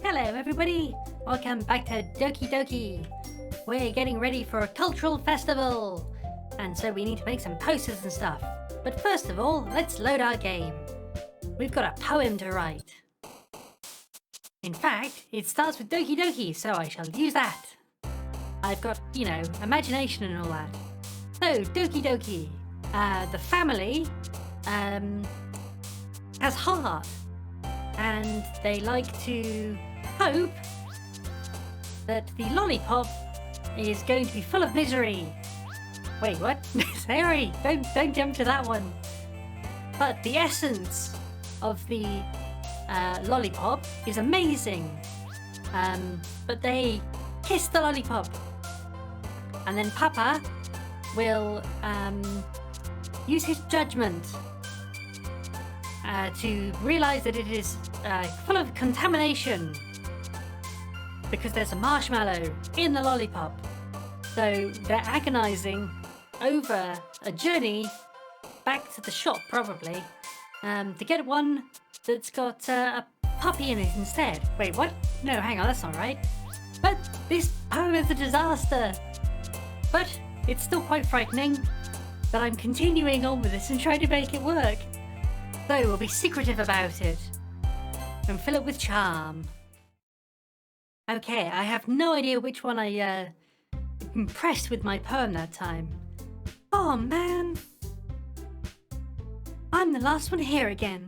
Hello everybody! Welcome back to Doki Doki! We're getting ready for a cultural festival! And so we need to make some posters and stuff. But first of all, let's load our game. We've got a poem to write. In fact, it starts with Doki Doki, so I shall use that. I've got, imagination and all that. So, Doki Doki. The family has heart. And they like to hope that the lollipop is going to be full of misery. Wait, what? Sorry, don't jump to that one. But the essence of the lollipop is amazing. But they kiss the lollipop. And then Papa will use his judgment to realize that it is full of contamination because there's a marshmallow in the lollipop. So they're agonizing over a journey back to the shop, probably, to get one that's got a puppy in it instead. Wait, what? No, hang on, that's not right. But this poem is a disaster. But it's still quite frightening that I'm continuing on with this and trying to make it work. So we'll be secretive about it and fill it with charm. Okay, I have no idea which one I impressed with my poem that time. Oh man, I'm the last one here again.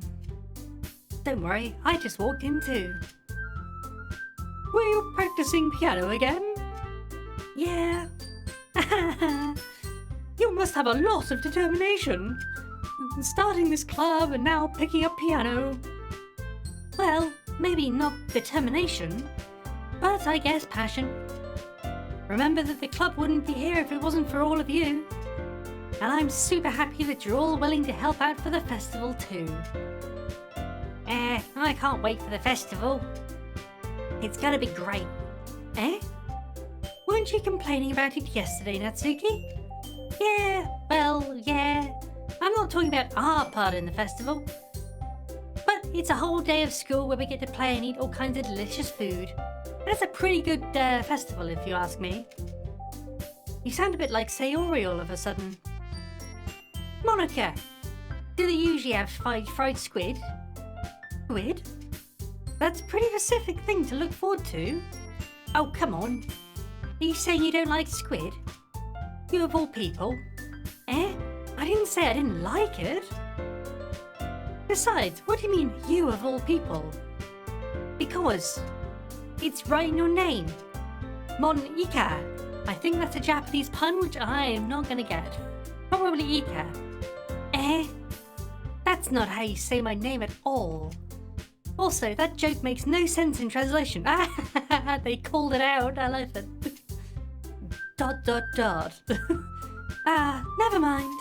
Don't worry, I just walked in too. Were you practicing piano again? Yeah. You must have a lot of determination. Starting this club and now picking up piano. Well, maybe not determination, but I guess passion. Remember that the club wouldn't be here if it wasn't for all of you. And I'm super happy that you're all willing to help out for the festival too. I can't wait for the festival. It's gonna be great. Weren't you complaining about it yesterday, Natsuki? Yeah. I'm not talking about our part in the festival. But it's a whole day of school where we get to play and eat all kinds of delicious food. That's a pretty good festival, if you ask me. You sound a bit like Sayori all of a sudden. Monica, do they usually have fried squid? Squid? That's a pretty specific thing to look forward to. Oh, come on. Are you saying you don't like squid? You of all people? I didn't say I didn't like it. Besides, what do you mean, you of all people? Because it's right in your name. Mon-ika. I think that's a Japanese pun which I am not gonna get. Probably Ika. That's not how you say my name at all. Also, that joke makes no sense in translation. They called it out. I like that. ... Never mind.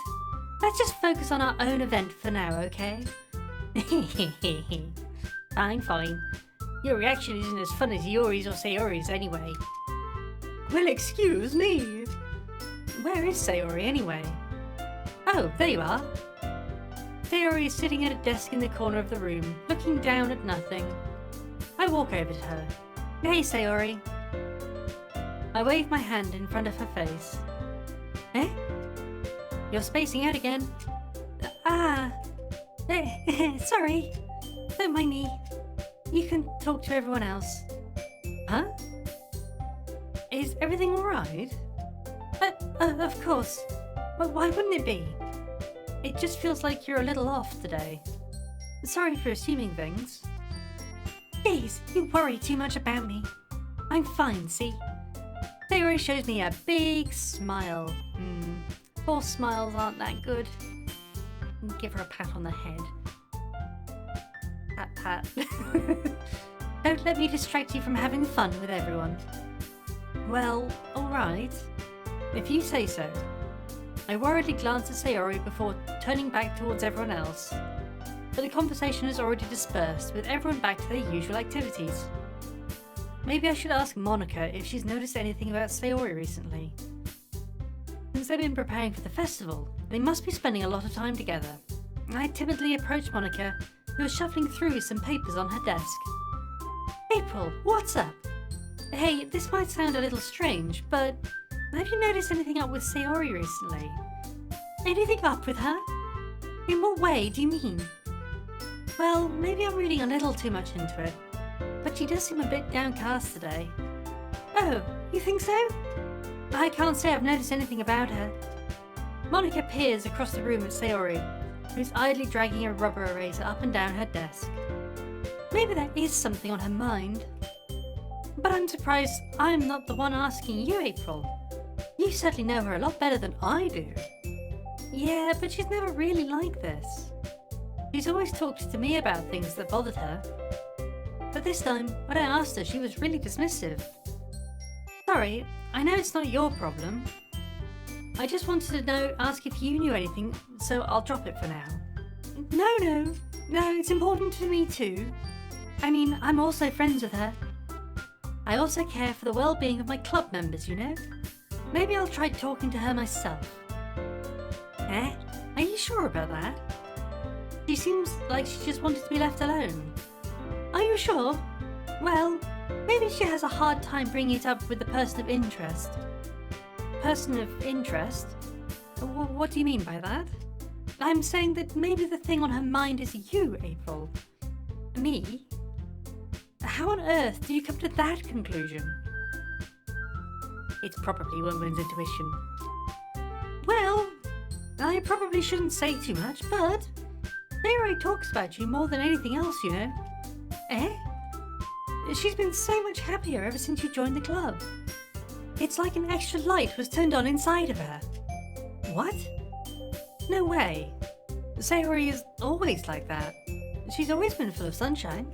Let's just focus on our own event for now, okay? Fine. Your reaction isn't as fun as Yori's or Sayori's anyway. Well, excuse me. Where is Sayori anyway? Oh, there you are. Sayori is sitting at a desk in the corner of the room, looking down at nothing. I walk over to her. Hey, Sayori. I wave my hand in front of her face. You're spacing out again. Sorry. Don't mind me. You can talk to everyone else. Huh? Is everything alright? Of course. But why wouldn't it be? It just feels like you're a little off today. Sorry for assuming things. Please, you worry too much about me. I'm fine, see? Sayori shows me a big smile. False smiles aren't that good. Give her a pat on the head. Pat. Don't let me distract you from having fun with everyone. Well, alright. If you say so. I worriedly glance at Sayori before turning back towards everyone else. But the conversation has already dispersed, with everyone back to their usual activities. Maybe I should ask Monica if she's noticed anything about Sayori recently. Since they've been preparing for the festival, they must be spending a lot of time together. I timidly approach Monica who was shuffling through some papers on her desk. April, what's up? Hey, this might sound a little strange, but have you noticed anything up with Sayori recently? Anything up with her? In what way do you mean? Well, maybe I'm reading a little too much into it, but she does seem a bit downcast today. Oh, you think so? I can't say I've noticed anything about her. Monica peers across the room at Sayori, who's idly dragging a rubber eraser up and down her desk. Maybe there is something on her mind. But I'm surprised I'm not the one asking you, April. You certainly know her a lot better than I do. Yeah, but she's never really like this. She's always talked to me about things that bothered her. But this time, when I asked her, she was really dismissive. Sorry, I know it's not your problem. I just wanted to ask if you knew anything, so I'll drop it for now. No, it's important to me too. I mean, I'm also friends with her. I also care for the well-being of my club members, you know? Maybe I'll try talking to her myself. Eh? Are you sure about that? She seems like she just wanted to be left alone. Are you sure? Well, maybe she has a hard time bringing it up with the person of interest. Person of interest? What do you mean by that? I'm saying that maybe the thing on her mind is you, April. Me? How on earth do you come to that conclusion? It's probably woman's intuition. Well, I probably shouldn't say too much, but Sayori talks about you more than anything else, you know. Eh? She's been so much happier ever since you joined the club. It's like an extra light was turned on inside of her. What? No way. Sayori is always like that. She's always been full of sunshine.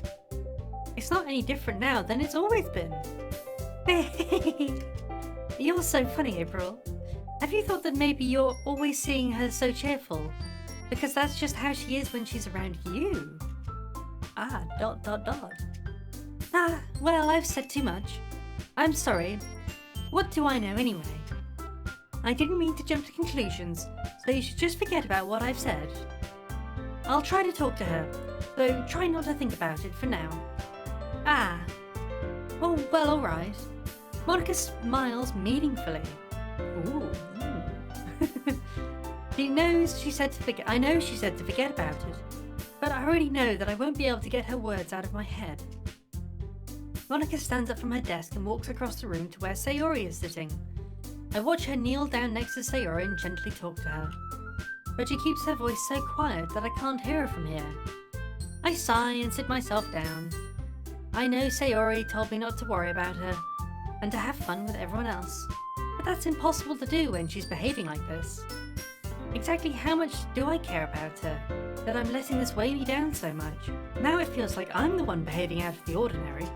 It's not any different now than it's always been. You're so funny, April. Have you thought that maybe you're always seeing her so cheerful? Because that's just how she is when she's around you. Ah, ... Ah, well, I've said too much. I'm sorry. What do I know anyway? I didn't mean to jump to conclusions, so you should just forget about what I've said. I'll try to talk to her, though try not to think about it for now. Ah. Oh, well, alright. Monica smiles meaningfully. Ooh. I know she said to forget about it, but I already know that I won't be able to get her words out of my head. Monica stands up from her desk and walks across the room to where Sayori is sitting. I watch her kneel down next to Sayori and gently talk to her, but she keeps her voice so quiet that I can't hear her from here. I sigh and sit myself down. I know Sayori told me not to worry about her and to have fun with everyone else, but that's impossible to do when she's behaving like this. Exactly how much do I care about her, that I'm letting this weigh me down so much? Now it feels like I'm the one behaving out of the ordinary.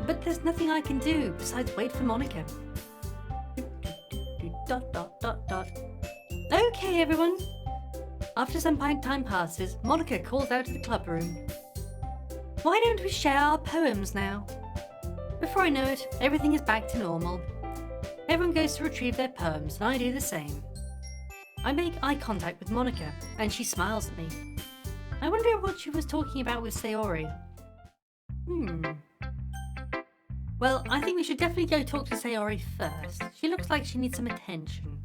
But there's nothing I can do besides wait for Monica. ... Okay, everyone. After some time passes, Monica calls out to the club room. Why don't we share our poems now? Before I know it, everything is back to normal. Everyone goes to retrieve their poems, and I do the same. I make eye contact with Monica, and she smiles at me. I wonder what she was talking about with Sayori. Well, I think we should definitely go talk to Sayori first. She looks like she needs some attention. ...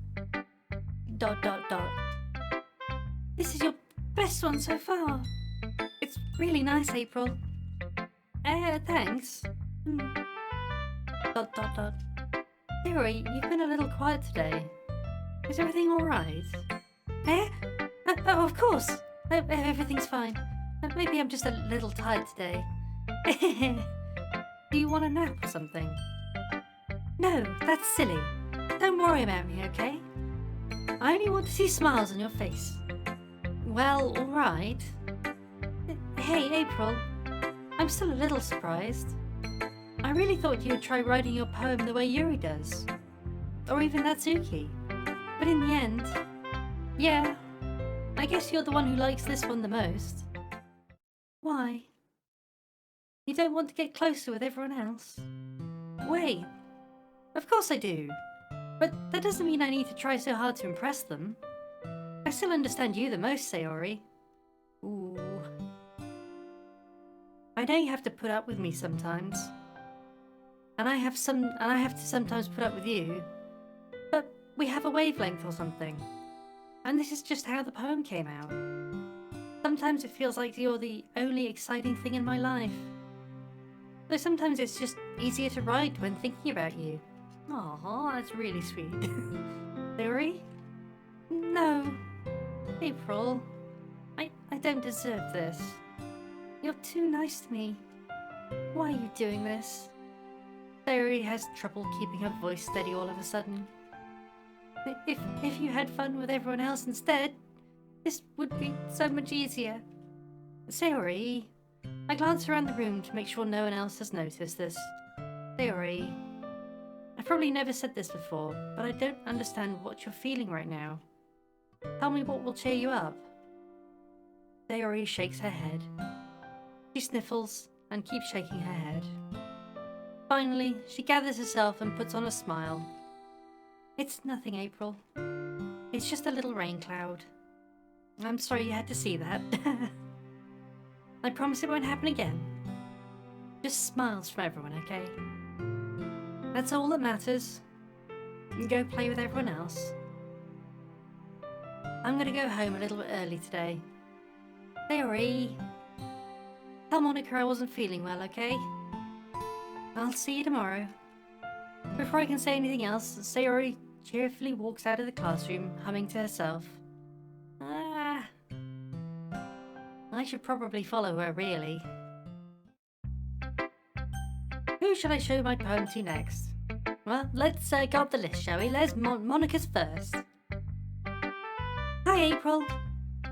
This is your best one so far. It's really nice, April. Thanks. ... Sayori, you've been a little quiet today. Is everything alright? Oh, of course. Everything's fine. Maybe I'm just a little tired today. Do you want a nap or something? No, that's silly. Don't worry about me, okay? I only want to see smiles on your face. Well, alright. Hey, April. I'm still a little surprised. I really thought you'd try writing your poem the way Yuri does. Or even Natsuki. But in the end, yeah, I guess you're the one who likes this one the most. Why? You don't want to get closer with everyone else? Wait, of course I do. But that doesn't mean I need to try so hard to impress them. I still understand you the most, Sayori. Ooh. I know you have to put up with me sometimes. And I have to sometimes put up with you. But we have a wavelength or something. And this is just how the poem came out. Sometimes it feels like you're the only exciting thing in my life. Though sometimes it's just easier to write when thinking about you. Aw, that's really sweet. Theory? No. April. I don't deserve this. You're too nice to me. Why are you doing this? Theory has trouble keeping her voice steady all of a sudden. If you had fun with everyone else instead, this would be so much easier. Sayori. I glance around the room to make sure no one else has noticed this. Sayori. I've probably never said this before, but I don't understand what you're feeling right now. Tell me what will cheer you up. Sayori shakes her head. She sniffles and keeps shaking her head. Finally, she gathers herself and puts on a smile. It's nothing, April. It's just a little rain cloud. I'm sorry you had to see that. I promise it won't happen again. Just smiles from everyone, okay? That's all that matters. Go play with everyone else. I'm gonna go home a little bit early today. Sayori. Tell Monica I wasn't feeling well, okay? I'll see you tomorrow. Before I can say anything else, Sayori cheerfully walks out of the classroom, humming to herself. I should probably follow her, really. Who shall I show my poem to next? Well, let's go up the list, shall we? Let's Monica's first. Hi, April.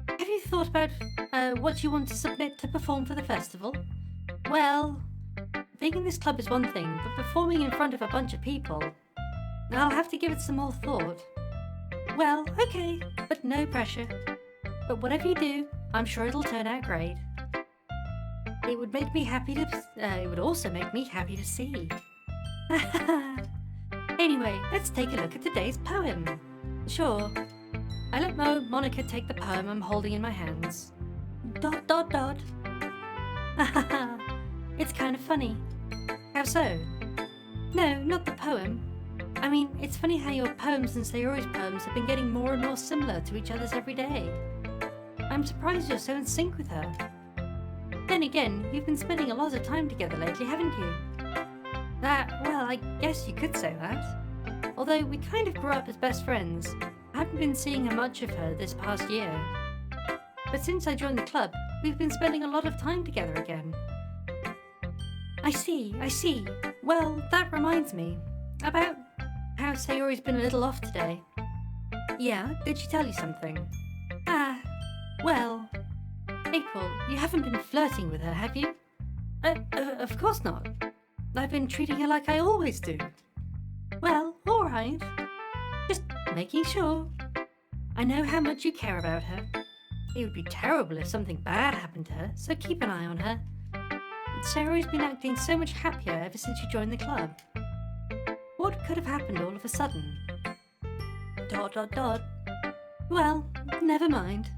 Have you thought about what you want to submit to perform for the festival? Well, being in this club is one thing, but performing in front of a bunch of people, I'll have to give it some more thought. Well, okay, but no pressure. But whatever you do, I'm sure it'll turn out great. It would make me happy to. It would also make me happy to see. Anyway, let's take a look at today's poem. Sure. I let Monica take the poem I'm holding in my hands. ... It's kind of funny. How so? No, not the poem. I mean, it's funny how your poems and Sayori's poems have been getting more and more similar to each other's every day. I'm surprised you're so in sync with her. Then again, you've been spending a lot of time together lately, haven't you? Well, I guess you could say that. Although we kind of grew up as best friends, I haven't been seeing much of her this past year. But since I joined the club, we've been spending a lot of time together again. I see. Well, that reminds me. About how Sayori's been a little off today. Yeah, did she tell you something? Well... April, you haven't been flirting with her, have you? Of course not. I've been treating her like I always do. Well, alright. Just making sure. I know how much you care about her. It would be terrible if something bad happened to her, so keep an eye on her. Sayori's been acting so much happier ever since you joined the club. What could have happened all of a sudden? ... Well, never mind.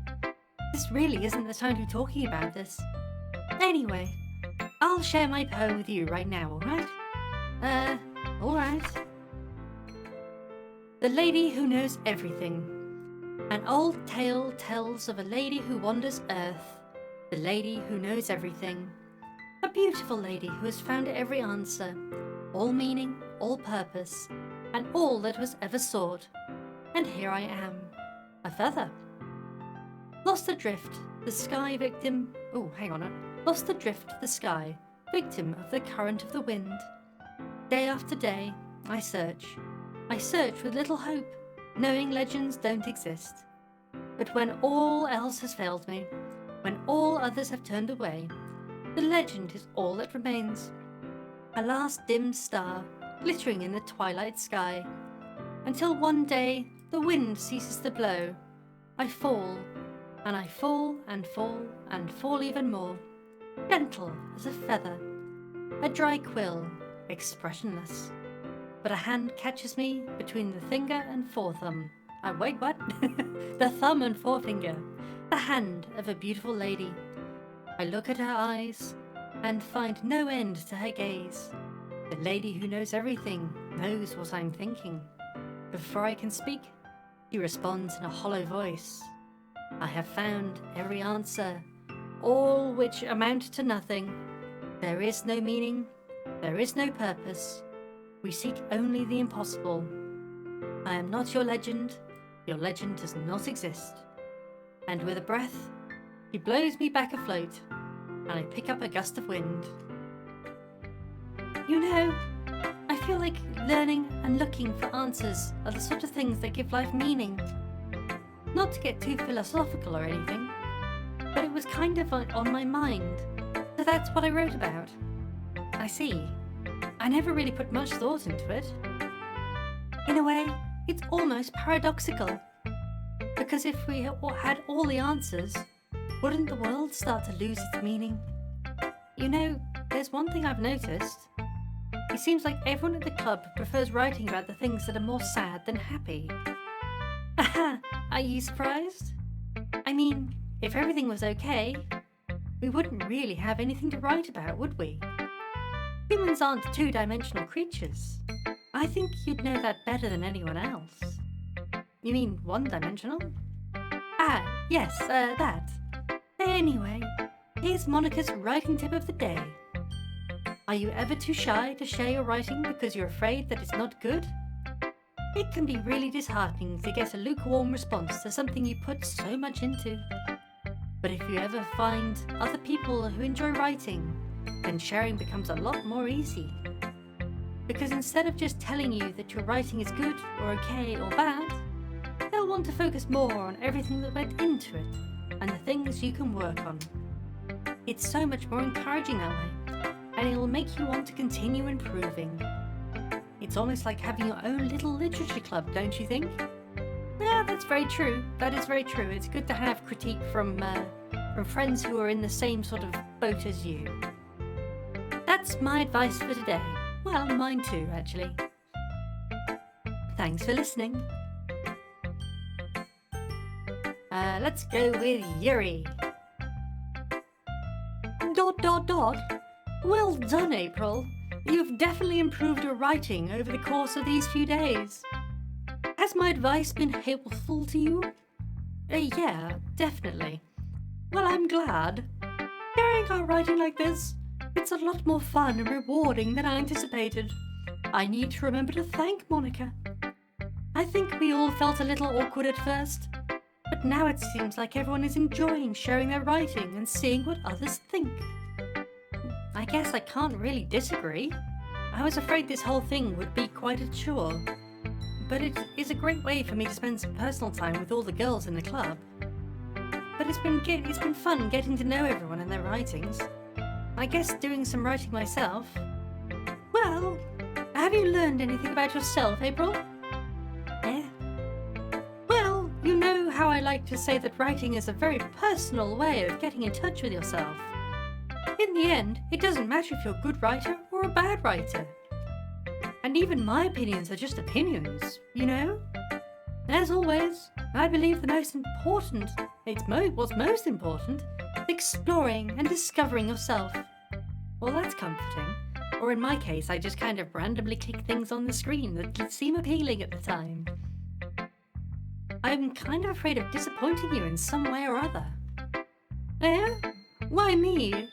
This really isn't the time to be talking about this. Anyway, I'll share my poem with you right now, alright? Alright. The Lady Who Knows Everything. An old tale tells of a lady who wanders earth, the lady who knows everything. A beautiful lady who has found every answer, all meaning, all purpose, and all that was ever sought. And here I am, a feather. Lost adrift, the sky victim... Lost adrift, the sky, victim of the current of the wind. Day after day, I search. I search with little hope, knowing legends don't exist. But when all else has failed me, when all others have turned away, the legend is all that remains. A last dim star, glittering in the twilight sky. Until one day, the wind ceases to blow. I fall, and I fall and fall and fall even more, gentle as a feather, a dry quill, expressionless. But a hand catches me between the finger and forethumb. Wait, what? The thumb and forefinger. The hand of a beautiful lady. I look at her eyes, and find no end to her gaze. The lady who knows everything knows what I'm thinking. Before I can speak, she responds in a hollow voice. I have found every answer, all which amount to nothing. There is no meaning, there is no purpose. We seek only the impossible. I am not your legend does not exist. And with a breath, he blows me back afloat, and I pick up a gust of wind. You know, I feel like learning and looking for answers are the sort of things that give life meaning. Not to get too philosophical or anything, but it was kind of on my mind, so that's what I wrote about. I see. I never really put much thought into it. In a way, it's almost paradoxical. Because if we had all the answers, wouldn't the world start to lose its meaning? You know, there's one thing I've noticed. It seems like everyone at the club prefers writing about the things that are more sad than happy. Aha! Are you surprised? I mean, if everything was okay, we wouldn't really have anything to write about, would we? Humans aren't two-dimensional creatures. I think you'd know that better than anyone else. You mean one-dimensional? Ah, yes, that. Anyway, here's Monica's writing tip of the day. Are you ever too shy to share your writing because you're afraid that it's not good? It can be really disheartening to get a lukewarm response to something you put so much into. But if you ever find other people who enjoy writing, then sharing becomes a lot more easy. Because instead of just telling you that your writing is good or okay or bad, they'll want to focus more on everything that went into it and the things you can work on. It's so much more encouraging that way, and it'll make you want to continue improving. It's almost like having your own little literature club, don't you think? Yeah, that's very true. That is very true. It's good to have critique from friends who are in the same sort of boat as you. That's my advice for today. Well, mine too, actually. Thanks for listening. Let's go with Yuri. ... Well done, April. You've definitely improved your writing over the course of these few days. Has my advice been helpful to you? Yeah, definitely. Well, I'm glad. Sharing our writing like this, it's a lot more fun and rewarding than I anticipated. I need to remember to thank Monica. I think we all felt a little awkward at first, but now it seems like everyone is enjoying sharing their writing and seeing what others think. I guess I can't really disagree. I was afraid this whole thing would be quite a chore, but it is a great way for me to spend some personal time with all the girls in the club. But it's been fun getting to know everyone and their writings. I guess doing some writing myself. Well, have you learned anything about yourself, April? Eh? Well, you know how I like to say that writing is a very personal way of getting in touch with yourself. In the end, it doesn't matter if you're a good writer or a bad writer. And even my opinions are just opinions, you know? As always, I believe what's most important, exploring and discovering yourself. Well, that's comforting. Or in my case, I just kind of randomly click things on the screen that seem appealing at the time. I'm kind of afraid of disappointing you in some way or other. Eh? Why me?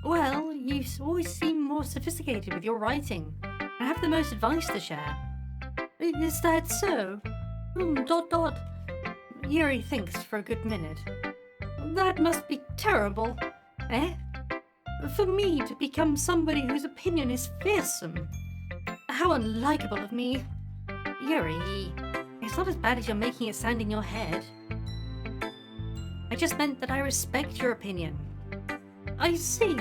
Well, you always seem more sophisticated with your writing and have the most advice to share. Is that so? ... Yuri thinks for a good minute. That must be terrible. Eh? For me to become somebody whose opinion is fearsome. How unlikable of me. Yuri, it's not as bad as you're making it sound in your head. I just meant that I respect your opinion. I see.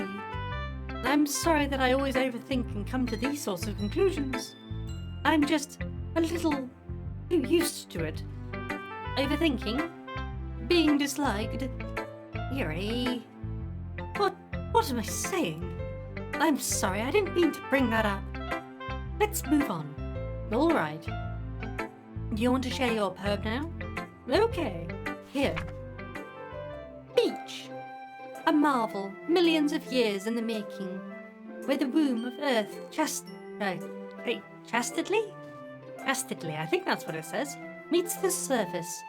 I'm sorry that I always overthink and come to these sorts of conclusions. I'm just a little too used to it. Overthinking? Being disliked? Yuri? What am I saying? I'm sorry, I didn't mean to bring that up. Let's move on. Alright. Do you want to share your poem now? Okay. Here. Beach. A marvel, millions of years in the making, where the womb of Earth chastely? Chastely, I think that's what it says, meets the surface,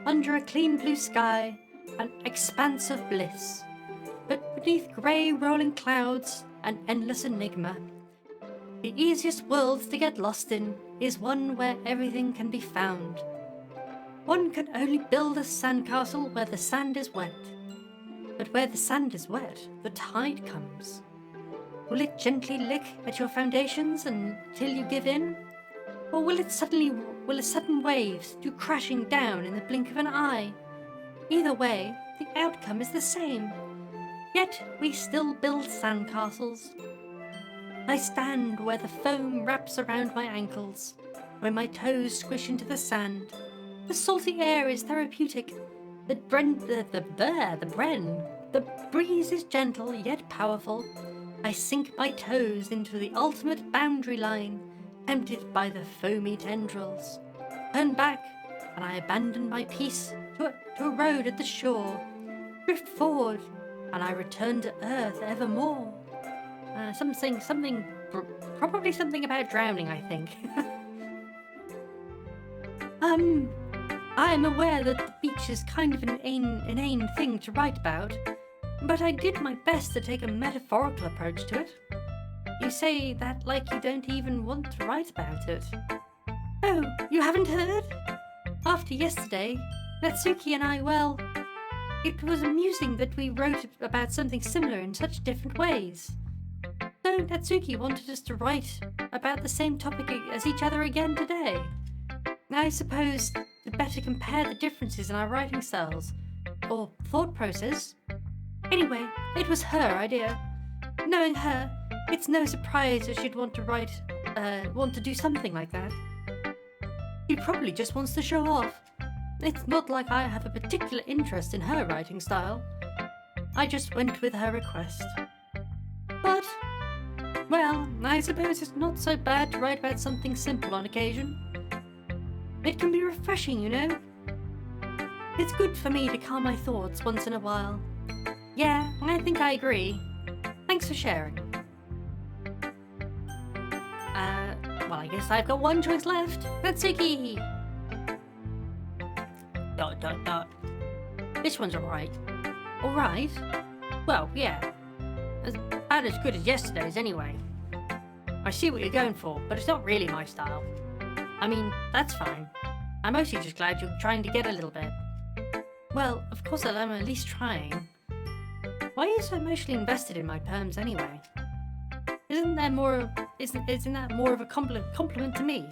under a clean blue sky, an expanse of bliss. But beneath grey rolling clouds, an endless enigma. The easiest world to get lost in is one where everything can be found. One can only build a sandcastle where the sand is wet. But where the sand is wet, the tide comes. Will it gently lick at your foundations until you give in? Or will a sudden waves do crashing down in the blink of an eye? Either way, the outcome is the same. Yet we still build sandcastles. I stand where the foam wraps around my ankles, where my toes squish into the sand. The salty air is therapeutic. The breeze is gentle yet powerful. I sink my toes into the ultimate boundary line, tempted by the foamy tendrils. Turn back, and I abandon my peace to a road at the shore. Drift forward, and I return to earth evermore. Probably something about drowning, I think. I am aware that the beach is kind of an inane thing to write about, but I did my best to take a metaphorical approach to it. You say that like you don't even want to write about it. Oh, you haven't heard? After yesterday, Natsuki and I, well, it was amusing that we wrote about something similar in such different ways. So Natsuki wanted us to write about the same topic as each other again today. I suppose we'd better compare the differences in our writing styles, or thought process. Anyway, it was her idea. Knowing her, it's no surprise that she'd want to do something like that. She probably just wants to show off. It's not like I have a particular interest in her writing style. I just went with her request. But, well, I suppose it's not so bad to write about something simple on occasion. It can be refreshing, you know? It's good for me to calm my thoughts once in a while. Yeah, I think I agree. Thanks for sharing. Well, I guess I've got one choice left. Natsuki! This one's alright. Alright? Well, yeah. About as good as yesterday's anyway. I see what you're going for, but it's not really my style. I mean, that's fine. I'm mostly just glad you're trying to get a little bit. Well, of course I'm at least trying. Why are you so emotionally invested in my poems anyway? Isn't that more of a compliment to me?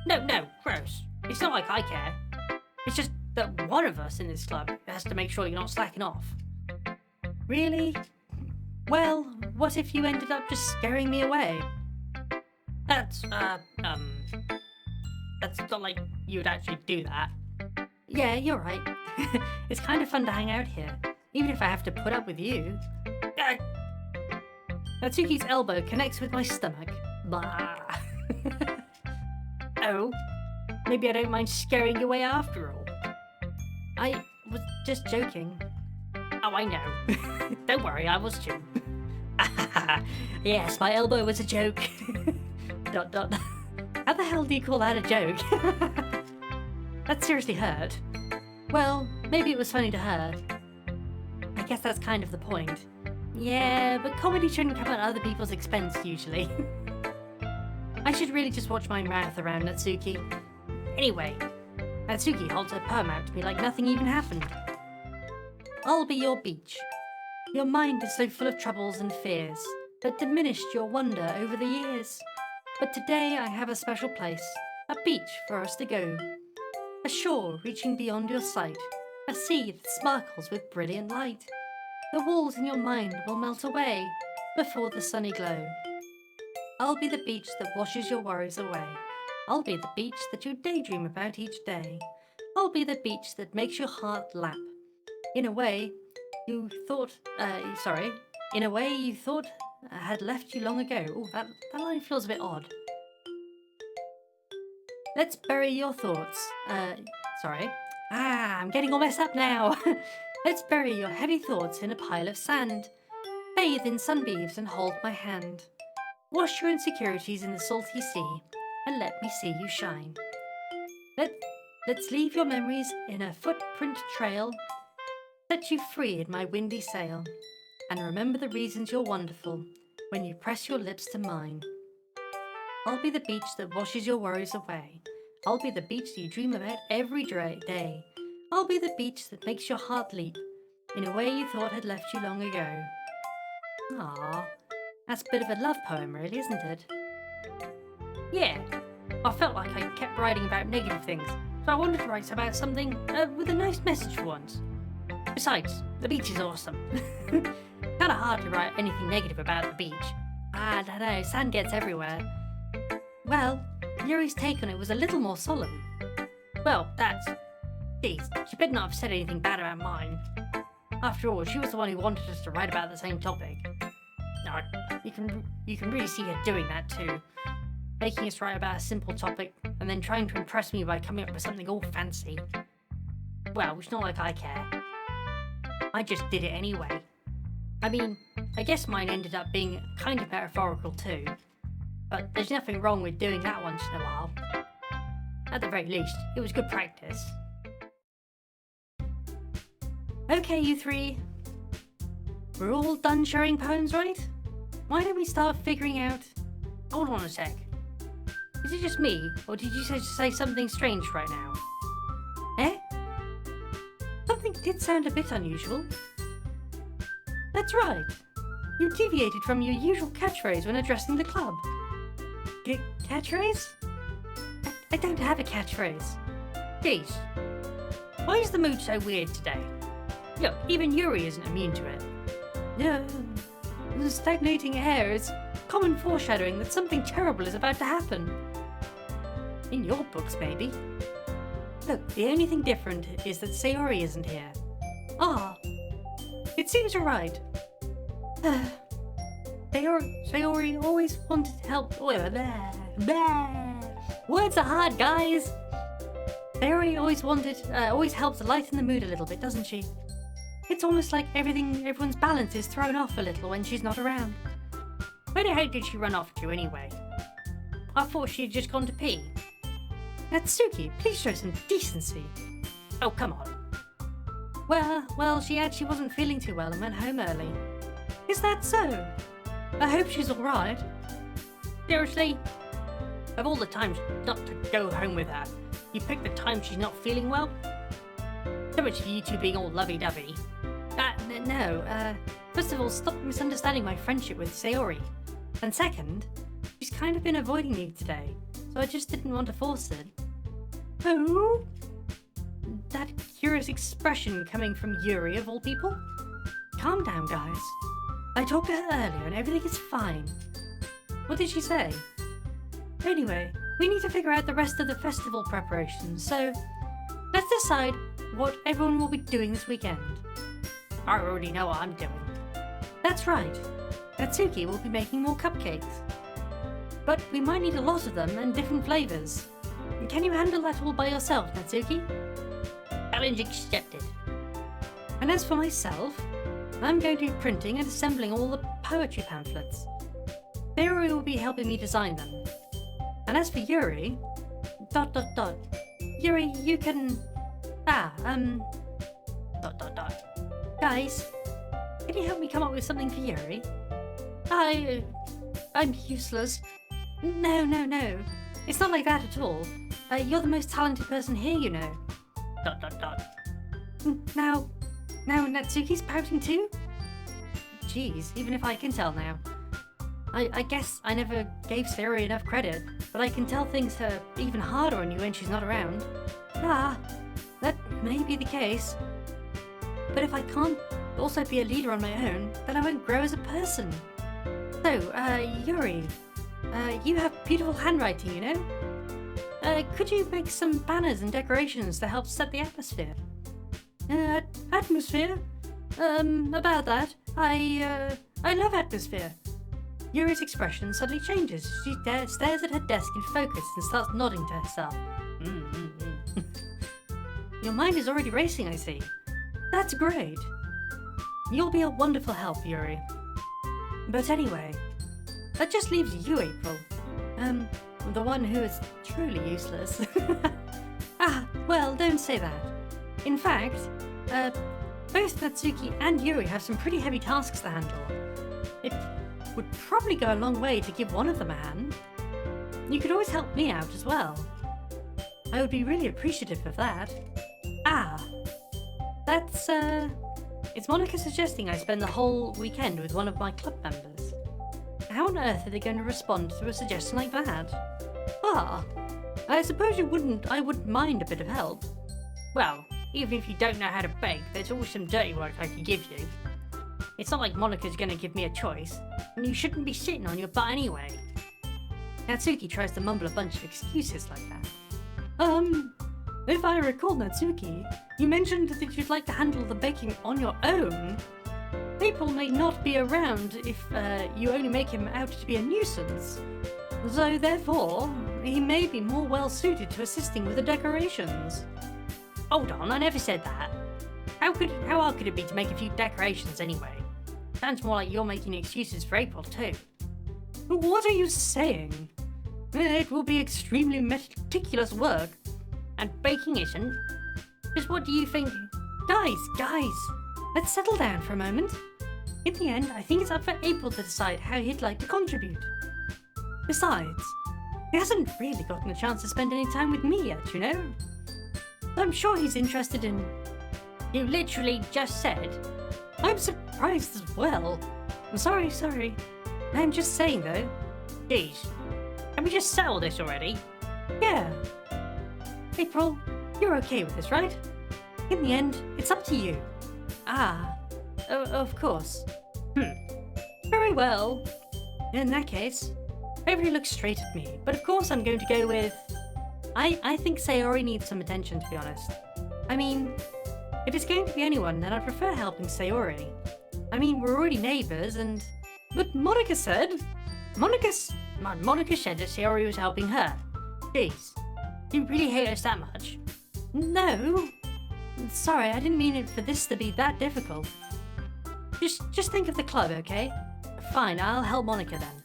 No, gross. It's not like I care. It's just that one of us in this club has to make sure you're not slacking off. Really? Well, what if you ended up just scaring me away? That's not like you would actually do that. Yeah, you're right. It's kind of fun to hang out here, even if I have to put up with you. Natsuki's elbow connects with my stomach. Blah. Oh, maybe I don't mind scaring you away after all. I was just joking. Oh, I know. Don't worry, I was too. Yes, my elbow was a joke. ... How the hell do you call that a joke? That seriously hurt. Well, maybe it was funny to her. I guess that's kind of the point. Yeah, but comedy shouldn't come at other people's expense, usually. I should really just watch my mouth around Natsuki. Anyway, Natsuki holds her perm out to me like nothing even happened. I'll be your beach. Your mind is so full of troubles and fears, that diminished your wonder over the years. But today I have a special place, a beach for us to go. A shore reaching beyond your sight, a sea that sparkles with brilliant light. The walls in your mind will melt away before the sunny glow. I'll be the beach that washes your worries away. I'll be the beach that you daydream about each day. I'll be the beach that makes your heart lap. In a way you thought had left you long ago. Oh, that line feels a bit odd. Let's bury your thoughts. I'm getting all messed up now. Let's bury your heavy thoughts in a pile of sand. Bathe in sunbeams and hold my hand. Wash your insecurities in the salty sea, and let me see you shine. Let's leave your memories in a footprint trail, set you free in my windy sail, and remember the reasons you're wonderful when you press your lips to mine. I'll be the beach that washes your worries away. I'll be the beach that you dream about every day. I'll be the beach that makes your heart leap in a way you thought had left you long ago. Ah, that's a bit of a love poem, really, isn't it? Yeah, I felt like I kept writing about negative things, so I wanted to write about something with a nice message for once. Besides, the beach is awesome. Kinda hard to write anything negative about the beach. I don't know, sand gets everywhere. Well, Yuri's take on it was a little more solemn. Well, geez, she better not have said anything bad about mine. After all, she was the one who wanted us to write about the same topic. No, you can really see her doing that too. Making us write about a simple topic, and then trying to impress me by coming up with something all fancy. Well, it's not like I care. I just did it anyway. I mean, I guess mine ended up being kind of metaphorical too. But there's nothing wrong with doing that once in a while. At the very least, it was good practice. Okay, you three. We're all done sharing poems, right? Why don't we start figuring out... Hold on a sec. Is it just me, or did you say something strange right now? Eh? Something did sound a bit unusual. That's right. You deviated from your usual catchphrase when addressing the club. Catchphrase? I don't have a catchphrase. Jeez. Why is the mood so weird today? Look, even Yuri isn't immune to it. No, the stagnating air is common foreshadowing that something terrible is about to happen. In your books, maybe. Look, the only thing different is that Sayori isn't here. Ah, it seems you're right. Sayori always wanted to help. Words are hard, guys. Sayori always helps lighten the mood a little bit, doesn't she? It's almost like everyone's balance is thrown off a little when she's not around. Where the heck did she run off to anyway? I thought she'd just gone to pee. Natsuki, please show some decency. Oh, come on. Well, she actually wasn't feeling too well and went home early. Is that so? I hope she's alright. Seriously? Of all the times not to go home with her, you picked the time she's not feeling well? So much for you two being all lovey-dovey. No, first of all, stop misunderstanding my friendship with Sayori. And second, she's kind of been avoiding me today, so I just didn't want to force it. Oh? That curious expression coming from Yuri, of all people? Calm down, guys. I talked to her earlier and everything is fine. What did she say? Anyway, we need to figure out the rest of the festival preparations, so let's decide what everyone will be doing this weekend. I already know what I'm doing. That's right. Natsuki will be making more cupcakes. But we might need a lot of them and different flavours. Can you handle that all by yourself, Natsuki? Challenge accepted. And as for myself, I'm going to be printing and assembling all the poetry pamphlets. Sayori will be helping me design them. And as for Yuri... Yuri, you can... Guys, can you help me come up with something for Yuri? I'm useless. No. It's not like that at all. You're the most talented person here, you know. Now Natsuki's pouting too? Jeez, even if I can tell now. I guess I never gave Sayori enough credit, but I can tell things are even harder on you when she's not around. That may be the case. But if I can't also be a leader on my own, then I won't grow as a person. So, Yuri, you have beautiful handwriting, you know? Could you make some banners and decorations to help set the atmosphere? Atmosphere? About that, I love atmosphere. Yuri's expression suddenly changes. She stares at her desk in focus and starts nodding to herself. Your mind is already racing, I see. That's great. You'll be a wonderful help, Yuri. But anyway, that just leaves you, April. The one who is truly useless. Well, don't say that. In fact, both Natsuki and Yuri have some pretty heavy tasks to handle. It would probably go a long way to give one of them a hand. You could always help me out as well. I would be really appreciative of that. That's, Is Monica suggesting I spend the whole weekend with one of my club members? How on earth are they going to respond to a suggestion like that? I suppose I wouldn't mind a bit of help. Well, even if you don't know how to bake, there's always some dirty work I can give you. It's not like Monica's going to give me a choice, and you shouldn't be sitting on your butt anyway. Natsuki tries to mumble a bunch of excuses like that. If I recall, Natsuki, you mentioned that you'd like to handle the baking on your own. April may not be around if you only make him out to be a nuisance. So therefore, he may be more well suited to assisting with the decorations. Hold on, I never said that. How hard could it be to make a few decorations anyway? Sounds more like you're making excuses for April too. What are you saying? It will be extremely meticulous work. And baking isn't. Just what do you think? Guys, let's settle down for a moment. In the end, I think it's up for April to decide how he'd like to contribute. Besides, he hasn't really gotten a chance to spend any time with me yet, you know? I'm sure he's interested in... You literally just said. I'm surprised as well. I'm sorry. I'm just saying though. Jeez, can we just settle this already? Yeah. April, you're okay with this, right? In the end, it's up to you. Of course. Very well. In that case, everybody looks straight at me, but of course I'm going to go with... I think Sayori needs some attention, to be honest. I mean, if it's going to be anyone, then I prefer helping Sayori. I mean, we're already neighbours and... But Monica said... Monica said that Sayori was helping her. Jeez. You really hate us that much? No. Sorry, I didn't mean it for this to be that difficult. Just think of the club, okay? Fine, I'll help Monica then.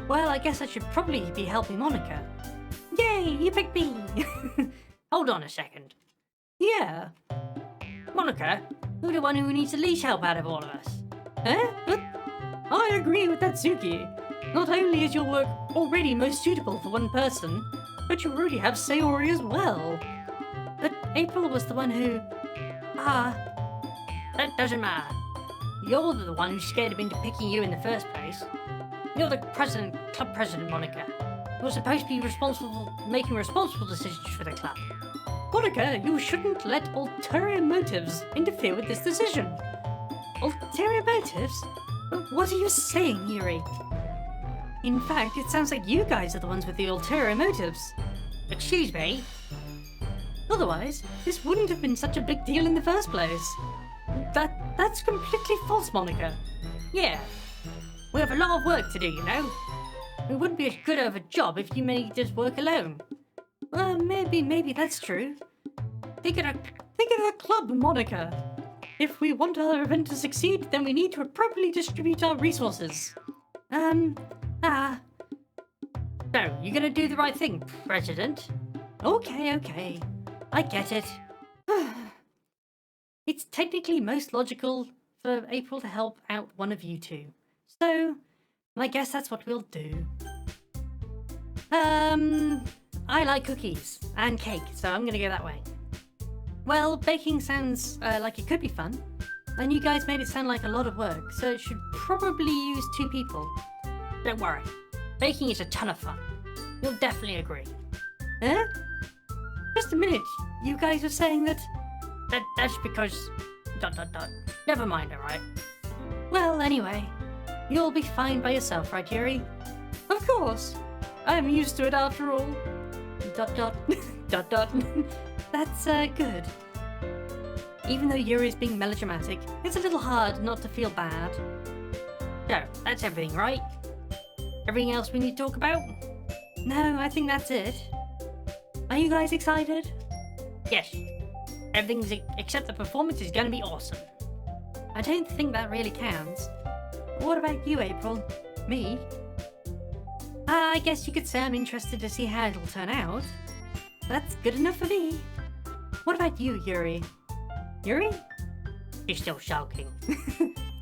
Well, I guess I should probably be helping Monica. Yay, you picked me! Hold on a second. Yeah. Monica, you're the one who needs the least help out of all of us. But I agree with Natsuki. Not only is your work already most suitable for one person, but you already have Sayori as well. But April was the one who... That doesn't matter. You're the one who scared him into picking you in the first place. You're the club president, Monica. You're supposed to be making responsible decisions for the club. Monica, you shouldn't let ulterior motives interfere with this decision. Ulterior motives? What are you saying, Yuri? In fact, it sounds like you guys are the ones with the ulterior motives. Excuse me? Otherwise, this wouldn't have been such a big deal in the first place. That's completely false, Monica. Yeah, we have a lot of work to do, you know? It wouldn't be as good of a job if you may just work alone. Well, maybe that's true. Think of the club, Monica. If we want our event to succeed, then we need to appropriately distribute our resources. So, you're gonna do the right thing, President? Okay. I get it. It's technically most logical for April to help out one of you two. So, I guess that's what we'll do. I like cookies and cake, so I'm gonna go that way. Well, baking sounds like it could be fun. And you guys made it sound like a lot of work, so it should probably use 2 people. Don't worry, baking is a ton of fun. You'll definitely agree. Huh? Just a minute, you guys are saying that... That's because... ... Never mind, alright? Well, anyway, you'll be fine by yourself, right, Yuri? Of course. I'm used to it after all. ... That's, good. Even though Yuri's being melodramatic, it's a little hard not to feel bad. So, that's everything, right? Everything else we need to talk about? No, I think that's it. Are you guys excited? Yes. Everything's except the performance is gonna be awesome. I don't think that really counts. What about you, April? Me? I guess you could say I'm interested to see how it'll turn out. That's good enough for me. What about you, Yuri? Yuri? He's still sulking.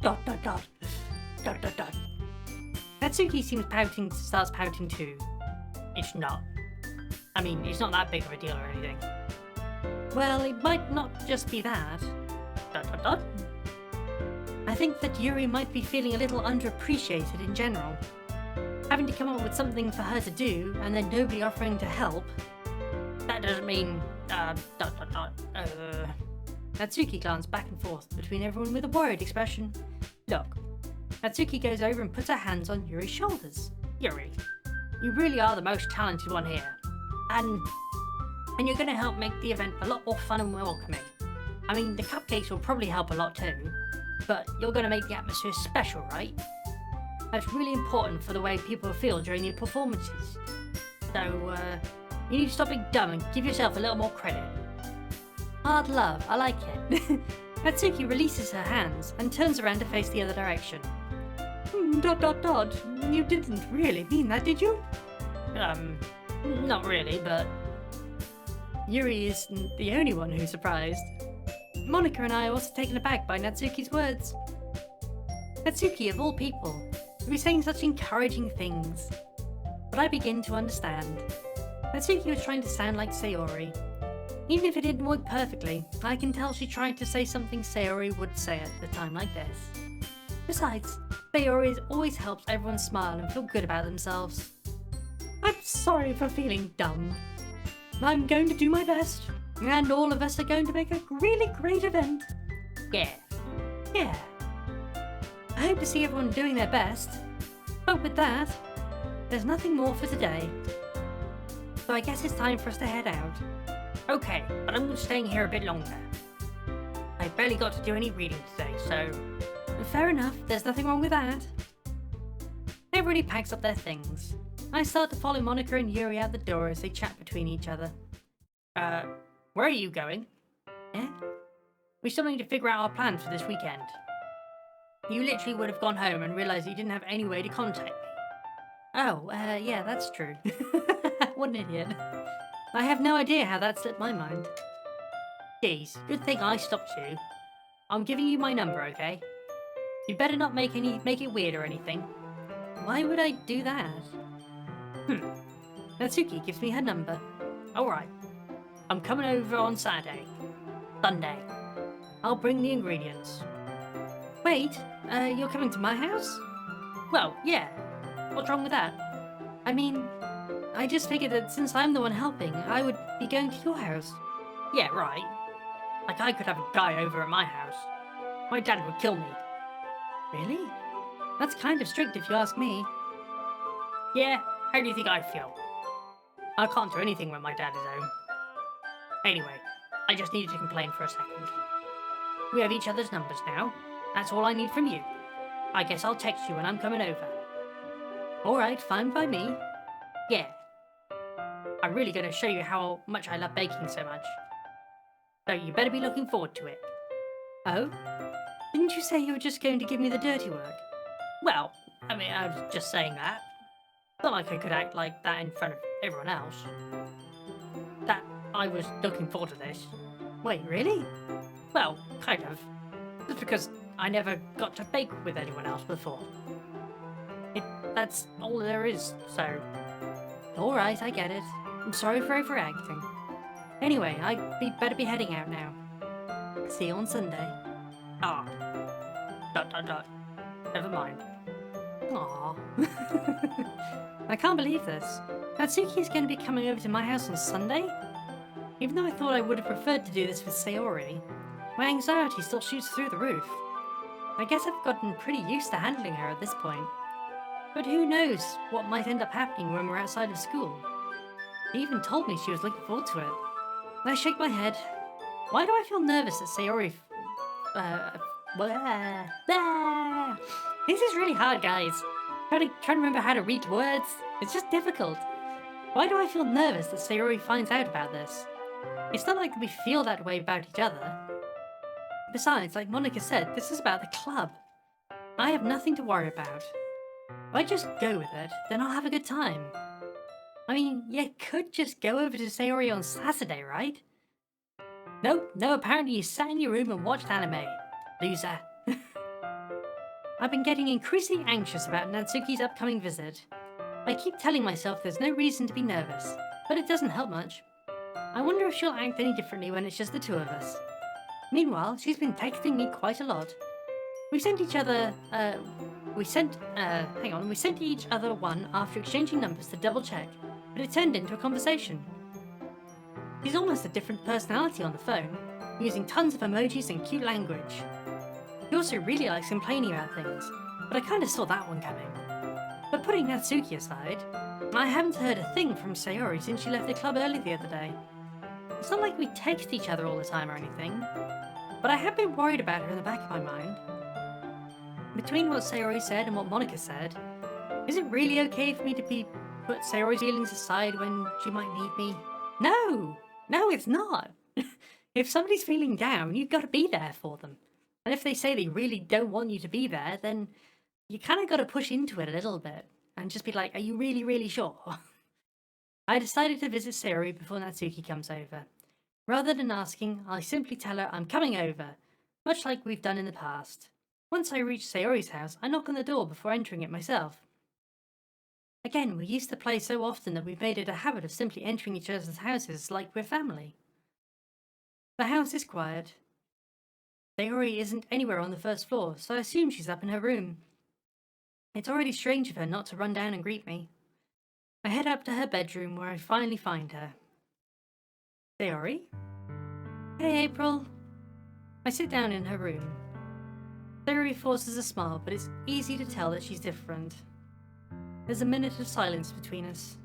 dot dot dot. Dot dot dot. Natsuki starts pouting too. It's not. I mean, it's not that big of a deal or anything. Well, it might not just be that. Dot dot dot. I think that Yuri might be feeling a little underappreciated in general. Having to come up with something for her to do, and then nobody offering to help. That doesn't mean, dot dot dot, Natsuki glanced back and forth between everyone with a worried expression. Look. Natsuki goes over and puts her hands on Yuri's shoulders. Yuri, you really are the most talented one here. And you're gonna help make the event a lot more fun and welcoming. I mean, the cupcakes will probably help a lot too, but you're gonna make the atmosphere special, right? That's really important for the way people feel during your performances. So, you need to stop being dumb and give yourself a little more credit. Hard love, I like it. Natsuki releases her hands and turns around to face the other direction. Dot dot dot, you didn't really mean that, did you? Not really, but... Yuri isn't the only one who's surprised. Monica and I are also taken aback by Natsuki's words. Natsuki, of all people, to be saying such encouraging things. But I begin to understand. Natsuki was trying to sound like Sayori. Even if it didn't work perfectly, I can tell she tried to say something Sayori would say at a time like this. Besides, Sayori always helps everyone smile and feel good about themselves. I'm sorry for feeling dumb. I'm going to do my best, and all of us are going to make a really great event. Yeah. I hope to see everyone doing their best. But with that, there's nothing more for today. So I guess it's time for us to head out. Okay, but I'm staying here a bit longer. I barely got to do any reading today, so... Fair enough, there's nothing wrong with that. Everybody packs up their things. I start to follow Monica and Yuri out the door as they chat between each other. Where are you going? We still need to figure out our plans for this weekend. You literally would have gone home and realised you didn't have any way to contact me. Oh, yeah, that's true. What an idiot. I have no idea how that slipped my mind. Geez, good thing I stopped you. I'm giving you my number, okay? You better not make it weird or anything. Why would I do that? Natsuki gives me her number. Alright. I'm coming over on Saturday. Sunday. I'll bring the ingredients. Wait, you're coming to my house? Well, yeah. What's wrong with that? I mean, I just figured that since I'm the one helping, I would be going to your house. Yeah, right. Like I could have a guy over at my house. My dad would kill me. Really? That's kind of strict if you ask me. Yeah, how do you think I feel? I can't do anything when my dad is home. Anyway, I just needed to complain for a second. We have each other's numbers now. That's all I need from you. I guess I'll text you when I'm coming over. Alright, fine by me. Yeah. I'm really going to show you how much I love baking so much. So you better be looking forward to it. Oh? Didn't you say you were just going to give me the dirty work? Well, I mean, I was just saying that. Not like I could act like that in front of everyone else. That I was looking forward to this. Wait, really? Well, kind of. Just because I never got to bake with anyone else before. That's all there is, so... Alright, I get it. I'm sorry for overacting. Anyway, I'd better be heading out now. See you on Sunday. Ah. ... Never mind. Aww. I can't believe this. Natsuki is going to be coming over to my house on Sunday? Even though I thought I would have preferred to do this with Sayori, my anxiety still shoots through the roof. I guess I've gotten pretty used to handling her at this point. But who knows what might end up happening when we're outside of school. She even told me she was looking forward to it. I shake my head. Why do I feel nervous that Sayori... This is really hard, guys. Trying to remember how to read words. It's just difficult. Why do I feel nervous that Sayori finds out about this? It's not like we feel that way about each other. Besides, like Monica said, this is about the club. I have nothing to worry about. If I just go with it, then I'll have a good time. I mean, you could just go over to Sayori on Saturday, right? Nope, no, apparently you sat in your room and watched anime. Loser. I've been getting increasingly anxious about Natsuki's upcoming visit. I keep telling myself there's no reason to be nervous, but it doesn't help much. I wonder if she'll act any differently when it's just the two of us. Meanwhile, she's been texting me quite a lot. We sent each other, we sent each other one after exchanging numbers to double check, but it turned into a conversation. She's almost a different personality on the phone, using tons of emojis and cute language. She also really likes complaining about things, but I kinda saw that one coming. But putting Natsuki aside, I haven't heard a thing from Sayori since she left the club early the other day. It's not like we text each other all the time or anything, but I have been worried about her in the back of my mind. Between what Sayori said and what Monica said, is it really okay for me to put Sayori's feelings aside when she might need me? No, it's not. If somebody's feeling down, you've got to be there for them. And if they say they really don't want you to be there, then you kind of got to push into it a little bit and just be like, are you really, really sure? I decided to visit Sayori before Natsuki comes over. Rather than asking, I simply tell her I'm coming over, much like we've done in the past. Once I reach Sayori's house, I knock on the door before entering it myself. Again, we used to play so often that we've made it a habit of simply entering each other's houses like we're family. The house is quiet. Sayori isn't anywhere on the first floor, so I assume she's up in her room. It's already strange of her not to run down and greet me. I head up to her bedroom where I finally find her. Sayori? Hey, April. I sit down in her room. Sayori forces a smile, but it's easy to tell that she's different. There's a minute of silence between us.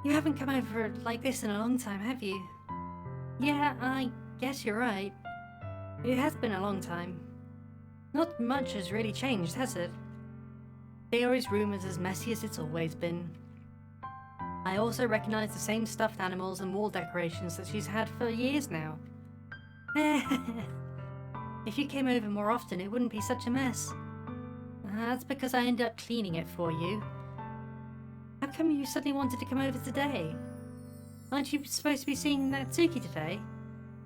You haven't come over like this in a long time, have you? Yeah, I guess you're right. It has been a long time. Not much has really changed, has it? Sayori's room is as messy as it's always been. I also recognize the same stuffed animals and wall decorations that she's had for years now. If you came over more often, it wouldn't be such a mess. That's because I ended up cleaning it for you. How come you suddenly wanted to come over today? Aren't you supposed to be seeing Natsuki today?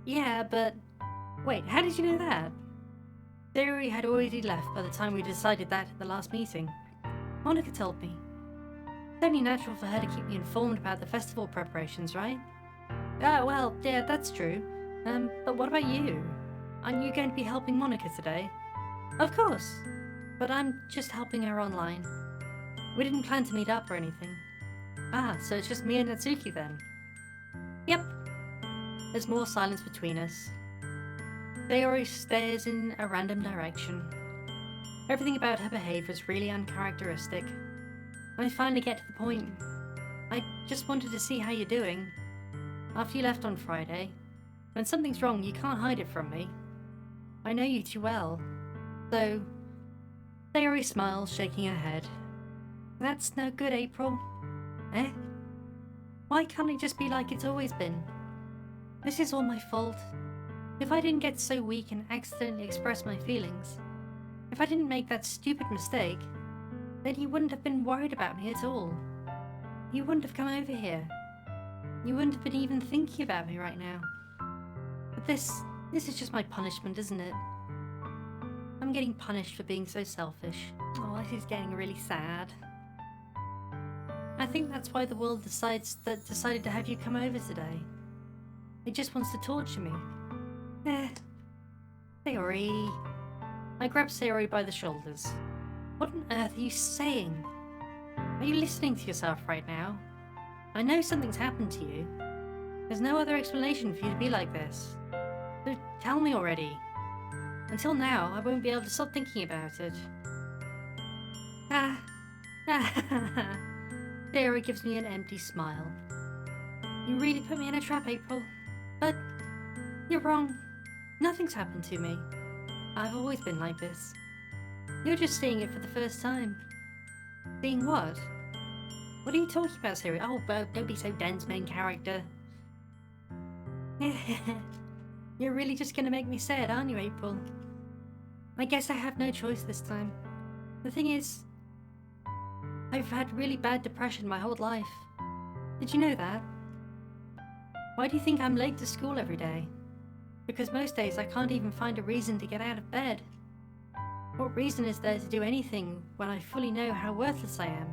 Yeah, but... Wait, how did you know that? Sayori had already left by the time we decided that at the last meeting. Monica told me. It's only natural for her to keep me informed about the festival preparations, right? Well, yeah, that's true. But what about you? Aren't you going to be helping Monica today? Of course. But I'm just helping her online. We didn't plan to meet up or anything. So it's just me and Natsuki then? Yep. There's more silence between us. Sayori stares in a random direction. Everything about her behavior is really uncharacteristic. I finally get to the point. I just wanted to see how you're doing. After you left on Friday, when something's wrong, you can't hide it from me. I know you too well. So... Sayori smiles, shaking her head. That's no good, April. Eh? Why can't it just be like it's always been? This is all my fault. If I didn't get so weak and accidentally express my feelings, if I didn't make that stupid mistake, then you wouldn't have been worried about me at all. You wouldn't have come over here. You wouldn't have been even thinking about me right now. But this is just my punishment, isn't it? I'm getting punished for being so selfish. Oh, this is getting really sad. I think that's why the world decided to have you come over today. It just wants to torture me. Sayori. I grab Sayori by the shoulders. What on earth are you saying? Are you listening to yourself right now? I know something's happened to you. There's no other explanation for you to be like this. So tell me already. Until now, I won't be able to stop thinking about it. Sayori gives me an empty smile. You really put me in a trap, April. But you're wrong. Nothing's happened to me. I've always been like this. You're just seeing it for the first time. Seeing what? What are you talking about, Sayori? Oh, don't be so dense, main character. You're really just gonna make me sad, aren't you, April? I guess I have no choice this time. The thing is, I've had really bad depression my whole life. Did you know that? Why do you think I'm late to school every day? Because most days I can't even find a reason to get out of bed. What reason is there to do anything when I fully know how worthless I am?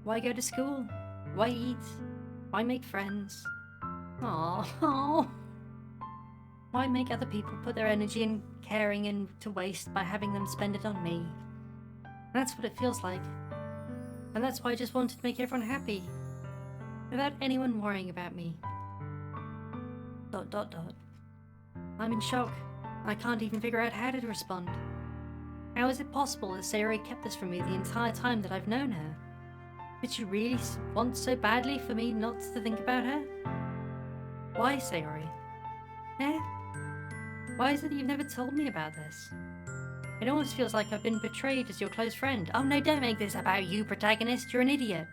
Why go to school? Why eat? Why make friends? Aww. Why make other people put their energy and caring into waste by having them spend it on me? That's what it feels like. And that's why I just wanted to make everyone happy. Without anyone worrying about me. ... I'm in shock. I can't even figure out how to respond. How is it possible that Sayori kept this from me the entire time that I've known her? Did she really want so badly for me not to think about her? Why, Sayori? Eh? Why is it that you've never told me about this? It almost feels like I've been betrayed as your close friend. Oh no, don't make this about you, Protagonist. You're an idiot.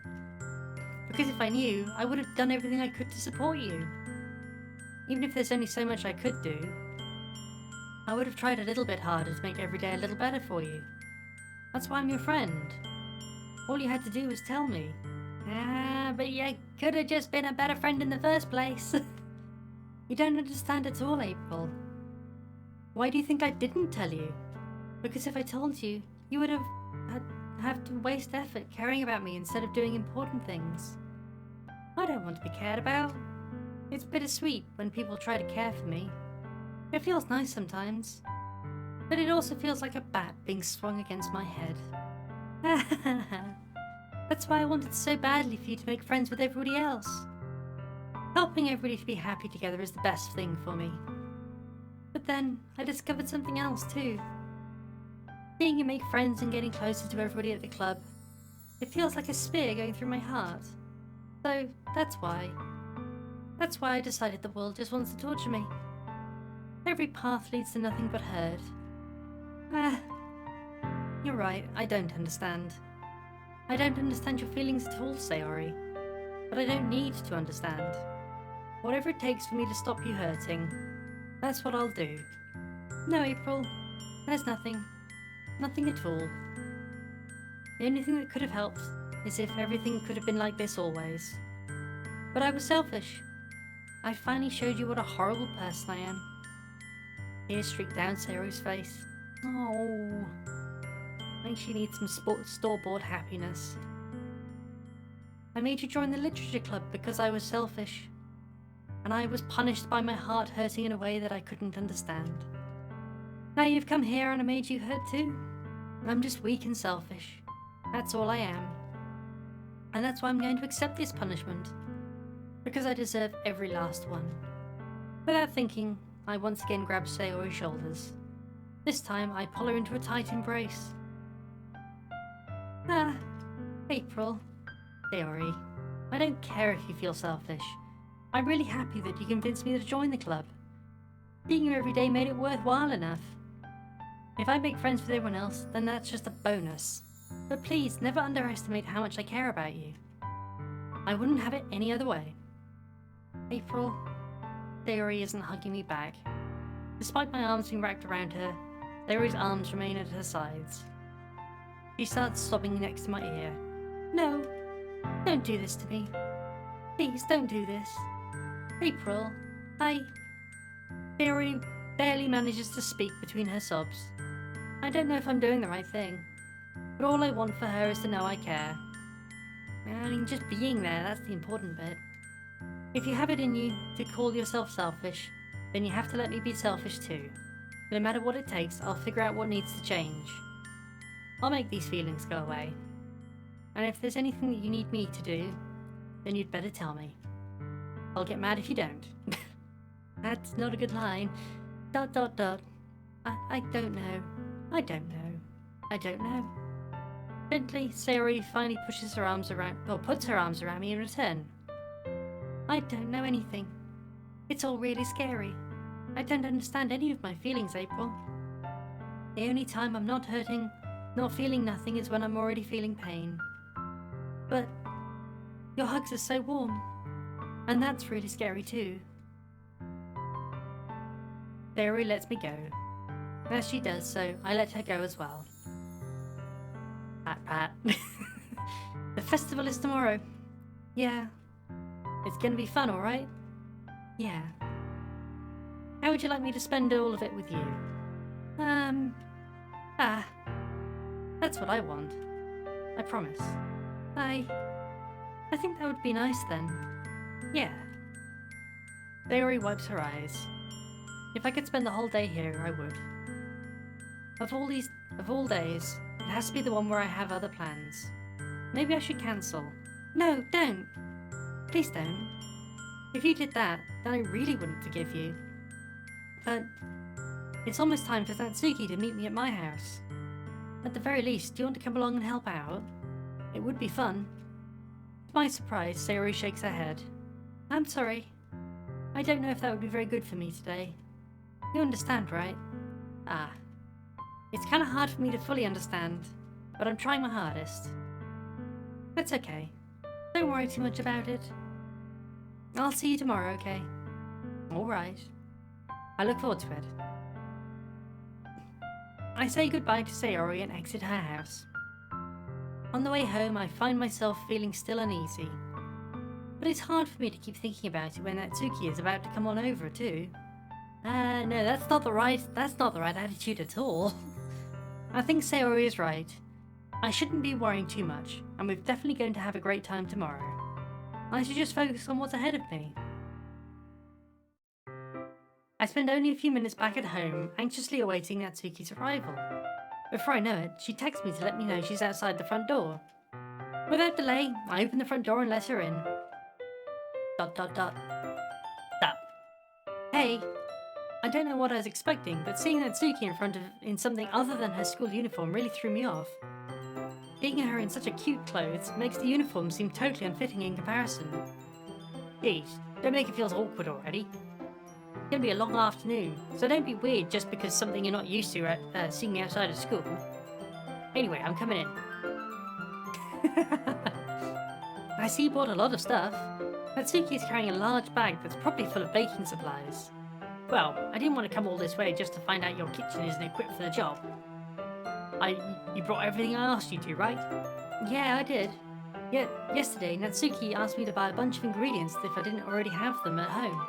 Because if I knew, I would have done everything I could to support you. Even if there's only so much I could do, I would have tried a little bit harder to make every day a little better for you. That's why I'm your friend. All you had to do was tell me. But you could have just been a better friend in the first place. You don't understand at all, April. Why do you think I didn't tell you? Because if I told you, you would have to waste effort caring about me instead of doing important things. I don't want to be cared about. It's bittersweet when people try to care for me. It feels nice sometimes, but it also feels like a bat being swung against my head. That's why I wanted so badly for you to make friends with everybody else. Helping everybody to be happy together is the best thing for me. But then, I discovered something else too. Seeing you make friends and getting closer to everybody at the club, it feels like a spear going through my heart. So, that's why. That's why I decided the world just wants to torture me. Every path leads to nothing but hurt. You're right, I don't understand. I don't understand your feelings at all, Sayori. But I don't need to understand. Whatever it takes for me to stop you hurting, that's what I'll do. No, April, there's nothing. Nothing at all. The only thing that could have helped is if everything could have been like this always. But I was selfish. I finally showed you what a horrible person I am. Tears streaked down Sayori's face. Oh, I think she needs some store-bought happiness. I made you join the literature club because I was selfish. And I was punished by my heart hurting in a way that I couldn't understand. Now you've come here and I made you hurt too. I'm just weak and selfish. That's all I am. And that's why I'm going to accept this punishment. Because I deserve every last one. Without thinking, I once again grab Sayori's shoulders. This time, I pull her into a tight embrace. April. Sayori, I don't care if you feel selfish. I'm really happy that you convinced me to join the club. Seeing you every day made it worthwhile enough. If I make friends with everyone else, then that's just a bonus. But please, never underestimate how much I care about you. I wouldn't have it any other way. April. Sayori isn't hugging me back. Despite my arms being wrapped around her, Sayori's arms remain at her sides. She starts sobbing next to my ear. No, don't do this to me. Please, don't do this. April, Sayori barely manages to speak between her sobs. I don't know if I'm doing the right thing, but all I want for her is to know I care. I mean, just being there, that's the important bit. If you have it in you to call yourself selfish, then you have to let me be selfish too. No matter what it takes, I'll figure out what needs to change. I'll make these feelings go away. And if there's anything that you need me to do, then you'd better tell me. I'll get mad if you don't. That's not a good line. ... I don't know. I don't know. I don't know. Gently, Sayori finally puts her arms around me in return. I don't know anything. It's all really scary. I don't understand any of my feelings, April. The only time I'm not hurting, not feeling nothing, is when I'm already feeling pain. But your hugs are so warm. And that's really scary too. Sayori lets me go. As she does so, I let her go as well. Pat pat. The festival is tomorrow. Yeah. It's gonna be fun, alright? Yeah. How would you like me to spend all of it with you? That's what I want. I promise. I think that would be nice then. Yeah. Sayori wipes her eyes. If I could spend the whole day here, I would. Of all days, it has to be the one where I have other plans. Maybe I should cancel. No, don't. Please don't. If you did that, then I really wouldn't forgive you. But it's almost time for Natsuki to meet me at my house. At the very least, do you want to come along and help out? It would be fun. To my surprise, Sayori shakes her head. I'm sorry. I don't know if that would be very good for me today. You understand, right? It's kind of hard for me to fully understand, but I'm trying my hardest. That's okay. Don't worry too much about it. I'll see you tomorrow, okay? Alright. I look forward to it. I say goodbye to Sayori and exit her house. On the way home, I find myself feeling still uneasy. But it's hard for me to keep thinking about it when Natsuki is about to come on over too. No, that's not the right attitude at all. I think Sayori is right. I shouldn't be worrying too much, and we're definitely going to have a great time tomorrow. I should just focus on what's ahead of me. I spend only a few minutes back at home, anxiously awaiting Natsuki's arrival. Before I know it, she texts me to let me know she's outside the front door. Without delay, I open the front door and let her in. ... Stop. Hey. I don't know what I was expecting, but seeing Natsuki in something other than her school uniform really threw me off. Seeing her in such a cute clothes makes the uniform seem totally unfitting in comparison. Geez, don't make it feel awkward already. It's gonna be a long afternoon, so don't be weird just because something you're not used to at seeing me outside of school. Anyway, I'm coming in. I see you bought a lot of stuff. Natsuki is carrying a large bag that's probably full of baking supplies. Well, I didn't want to come all this way just to find out your kitchen isn't equipped for the job. You brought everything I asked you to, right? Yeah, I did. Yet, yesterday, Natsuki asked me to buy a bunch of ingredients if I didn't already have them at home.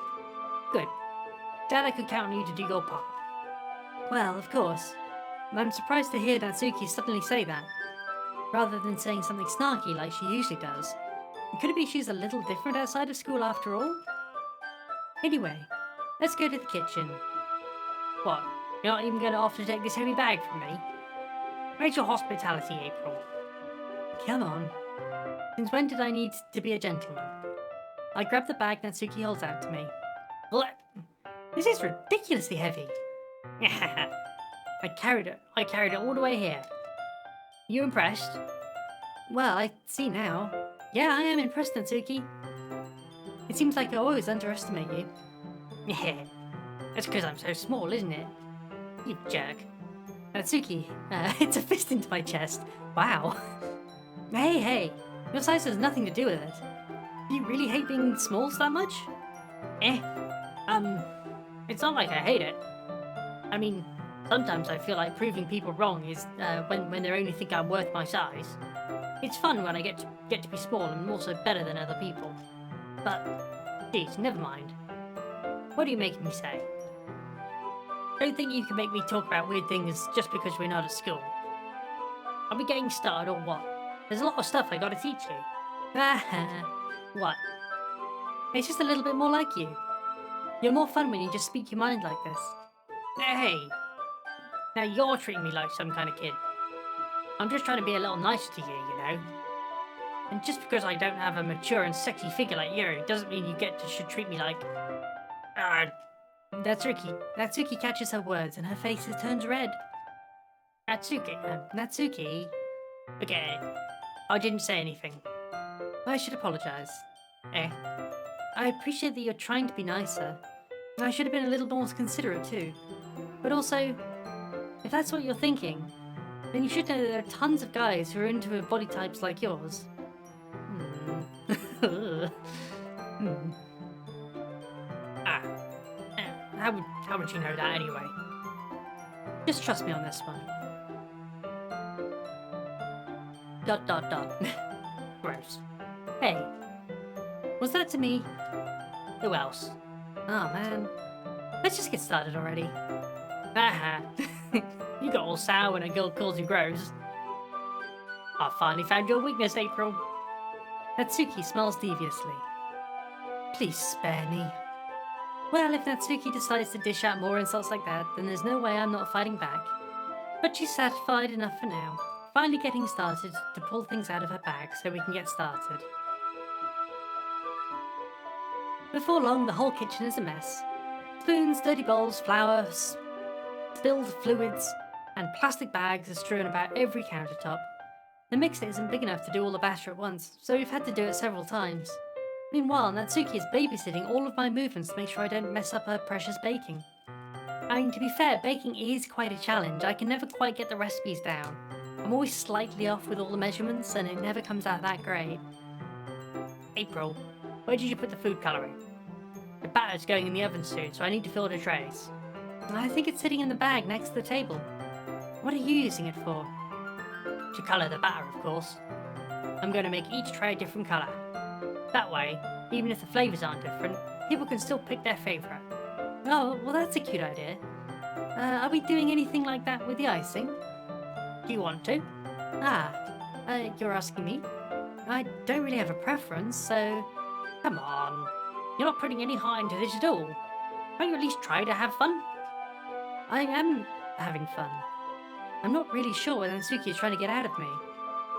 Good. Glad I could count on you to do your part. Well, of course. I'm surprised to hear Natsuki suddenly say that, rather than saying something snarky like she usually does. Could it be she's a little different outside of school after all? Anyway, let's go to the kitchen. What? You're not even going to offer to take this heavy bag from me? Where's your hospitality, April? Come on. Since when did I need to be a gentleman? I grab the bag Natsuki holds out to me. What? This is ridiculously heavy. I carried it all the way here. You impressed? Well, I see now. Yeah, I am impressed, Natsuki. It seems like I always underestimate you. Yeah, that's because I'm so small, isn't it? You jerk. Natsuki, it's a fist into my chest. Wow. Hey, your size has nothing to do with it. Do you really hate being small that much? It's not like I hate it. I mean, sometimes I feel like proving people wrong is when they only think I'm worth my size. It's fun when I get to be small and also better than other people. But, geez, never mind. What are you making me say? Don't think you can make me talk about weird things just because we're not at school. Are we getting started or what? There's a lot of stuff I gotta teach you. What? It's just a little bit more like you. You're more fun when you just speak your mind like this. Hey! Now you're treating me like some kind of kid. I'm just trying to be a little nicer to you, you know? And just because I don't have a mature and sexy figure like you, doesn't mean you should treat me like... Natsuki catches her words and her face turns red. Natsuki? Okay, I didn't say anything. I should apologize. I appreciate that you're trying to be nicer. I should have been a little more considerate too. But also, if that's what you're thinking, then you should know that there are tons of guys who are into body types like yours. How How would you know that anyway? Just trust me on this one. ... Gross. Hey. Was that to me? Who else? Oh man. Let's just get started already. Aha. You got all sour when a girl calls you gross. I finally found your weakness, April. Natsuki smiles deviously. Please spare me. Well, if Natsuki decides to dish out more insults like that, then there's no way I'm not fighting back. But she's satisfied enough for now. Finally getting started to pull things out of her bag so we can get started. Before long, the whole kitchen is a mess. Spoons, dirty bowls, flowers, spilled fluids, and plastic bags are strewn about every countertop. The mixer isn't big enough to do all the batter at once, so we've had to do it several times. Meanwhile, Natsuki is babysitting all of my movements to make sure I don't mess up her precious baking. I mean, to be fair, baking is quite a challenge. I can never quite get the recipes down. I'm always slightly off with all the measurements, and it never comes out that great. April, where did you put the food colouring? The batter's going in the oven soon, so I need to fill the trays. I think it's sitting in the bag next to the table. What are you using it for? To colour the batter, of course. I'm going to make each tray a different colour. That way, even if the flavours aren't different, people can still pick their favourite. Oh, well that's a cute idea. Are we doing anything like that with the icing? Do you want to? You're asking me? I don't really have a preference, so... Come on. You're not putting any heart into this at all. Can't you at least try to have fun? I am having fun. I'm not really sure what Natsuki is trying to get out of me.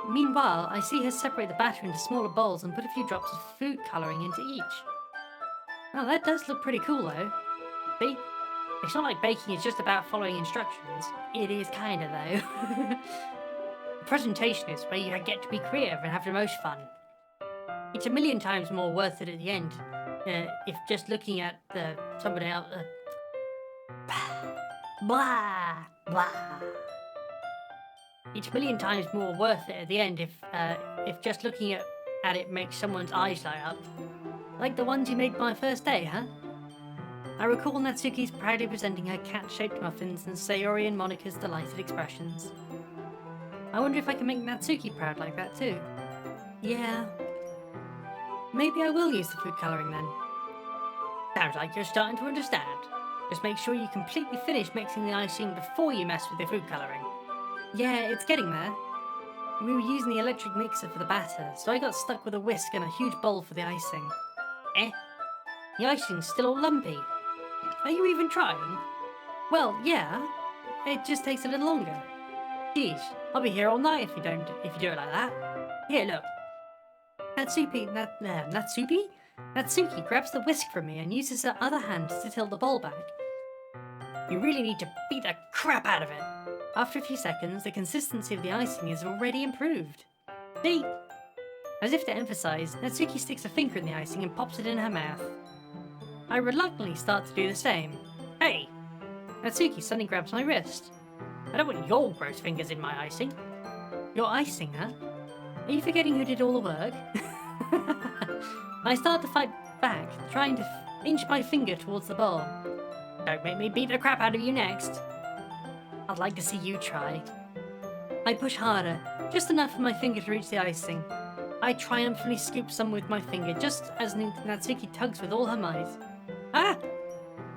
Meanwhile, I see her separate the batter into smaller bowls and put a few drops of food colouring into each. Oh, that does look pretty cool though. See? It's not like baking is just about following instructions. It is kinda though. The presentation is where you get to be creative and have the most fun. It's a million times more worth it at the end, if just looking at somebody else... blah, blah. It's a million times more worth it at the end if just looking at it makes someone's eyes light up. Like the ones you made my first day, huh? I recall Natsuki's proudly presenting her cat-shaped muffins and Sayori and Monika's delighted expressions. I wonder if I can make Natsuki proud like that too. Yeah. Maybe I will use the food colouring then. Sounds like you're starting to understand. Just make sure you completely finish mixing the icing before you mess with the food colouring. Yeah, it's getting there. We were using the electric mixer for the batter, so I got stuck with a whisk and a huge bowl for the icing. The icing's still all lumpy. Are you even trying? Well, yeah. It just takes a little longer. Geez, I'll be here all night if you do it like that. Here, look. Natsuki grabs the whisk from me and uses her other hand to tilt the bowl back. You really need to beat the crap out of it. After a few seconds, the consistency of the icing is already improved. See? As if to emphasize, Natsuki sticks a finger in the icing and pops it in her mouth. I reluctantly start to do the same. Hey! Natsuki suddenly grabs my wrist. I don't want your gross fingers in my icing. Your icing, huh? Are you forgetting who did all the work? I start to fight back, trying to inch my finger towards the bowl. Don't make me beat the crap out of you next. I'd like to see you try. I push harder, just enough for my finger to reach the icing. I triumphantly scoop some with my finger, just as Natsuki tugs with all her might. Ah!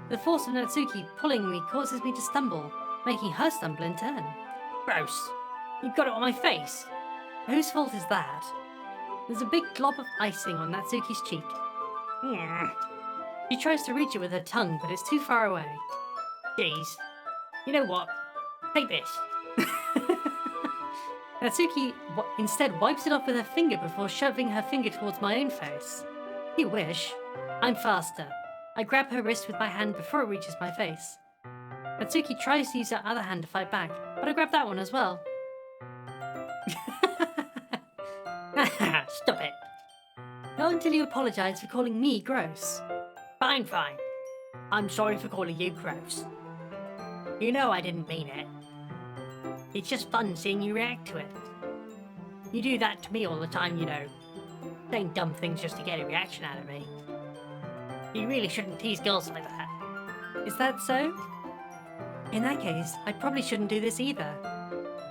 The force of Natsuki pulling me causes me to stumble, making her stumble in turn. Gross. You've got it on my face. Whose fault is that? There's a big glob of icing on Natsuki's cheek. She tries to reach it with her tongue, but it's too far away. Jeez. You know what? Take this. Natsuki instead wipes it off with her finger before shoving her finger towards my own face. You wish. I'm faster. I grab her wrist with my hand before it reaches my face. Natsuki tries to use her other hand to fight back, but I grab that one as well. Stop it. Not until you apologise for calling me gross. Fine, fine. I'm sorry for calling you gross. You know I didn't mean it. It's just fun seeing you react to it. You do that to me all the time, you know. Saying dumb things just to get a reaction out of me. You really shouldn't tease girls like that. Is that so? In that case, I probably shouldn't do this either.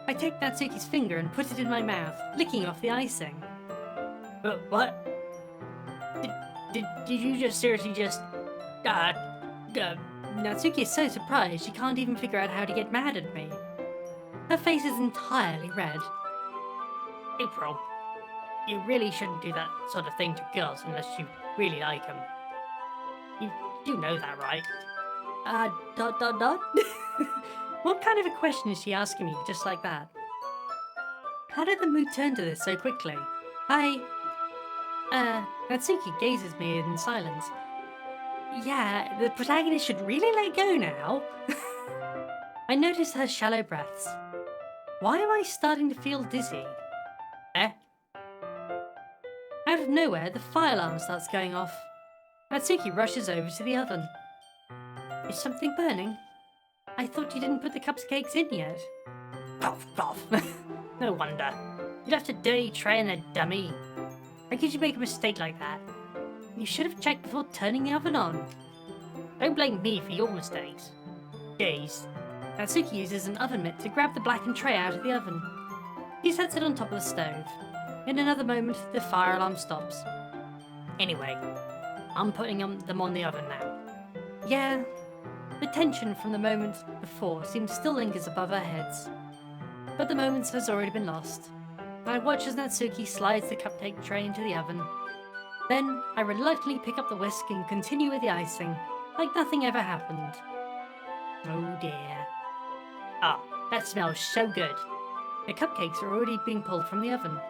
I take Natsuki's finger and put it in my mouth, licking off the icing. What? Did you just seriously just... Natsuki is so surprised she can't even figure out how to get mad at me. Her face is entirely red. April, you really shouldn't do that sort of thing to girls unless you really like them. You do know that, right? Dot? What kind of a question is she asking me just like that? How did the mood turn to this so quickly? Natsuki gazes at me in silence. Yeah, the protagonist should really let go now. I notice her shallow breaths. Why am I starting to feel dizzy? Out of nowhere, the fire alarm starts going off. Natsuki rushes over to the oven. Is something burning? I thought you didn't put the cupcakes in yet. Cough, cough. No wonder. You left a dirty tray in there, dummy. How could you make a mistake like that? You should have checked before turning the oven on. Don't blame me for your mistakes. Jeez. Natsuki uses an oven mitt to grab the blackened tray out of the oven. He sets it on top of the stove. In another moment, the fire alarm stops. Anyway, I'm putting them on the oven now. Yeah, the tension from the moment before still lingers above our heads. But the moment has already been lost. I watch as Natsuki slides the cupcake tray into the oven. Then, I reluctantly pick up the whisk and continue with the icing, like nothing ever happened. Oh dear. Ah, that smells so good. The cupcakes are already being pulled from the oven.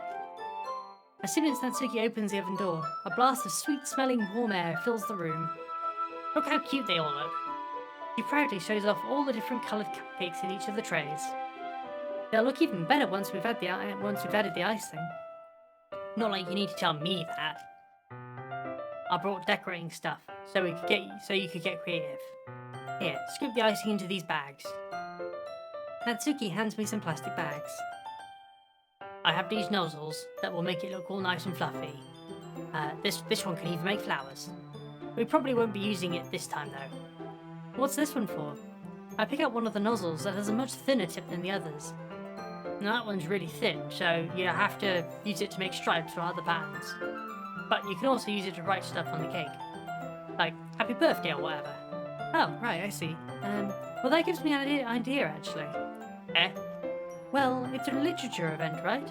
As soon as Natsuki opens the oven door, a blast of sweet-smelling warm air fills the room. Look how cute they all look. She proudly shows off all the different coloured cupcakes in each of the trays. They'll look even better once we've added the icing. Not like you need to tell me that. I brought decorating stuff so you could get creative. Here, scoop the icing into these bags. Natsuki hands me some plastic bags. I have these nozzles that will make it look all nice and fluffy. This one can even make flowers. We probably won't be using it this time though. What's this one for? I pick up one of the nozzles that has a much thinner tip than the others. Now that one's really thin, so you have to use it to make stripes for other patterns. But you can also use it to write stuff on the cake. Like, happy birthday or whatever. Oh, right, I see. Well that gives me an idea actually. Well, it's a literature event, right?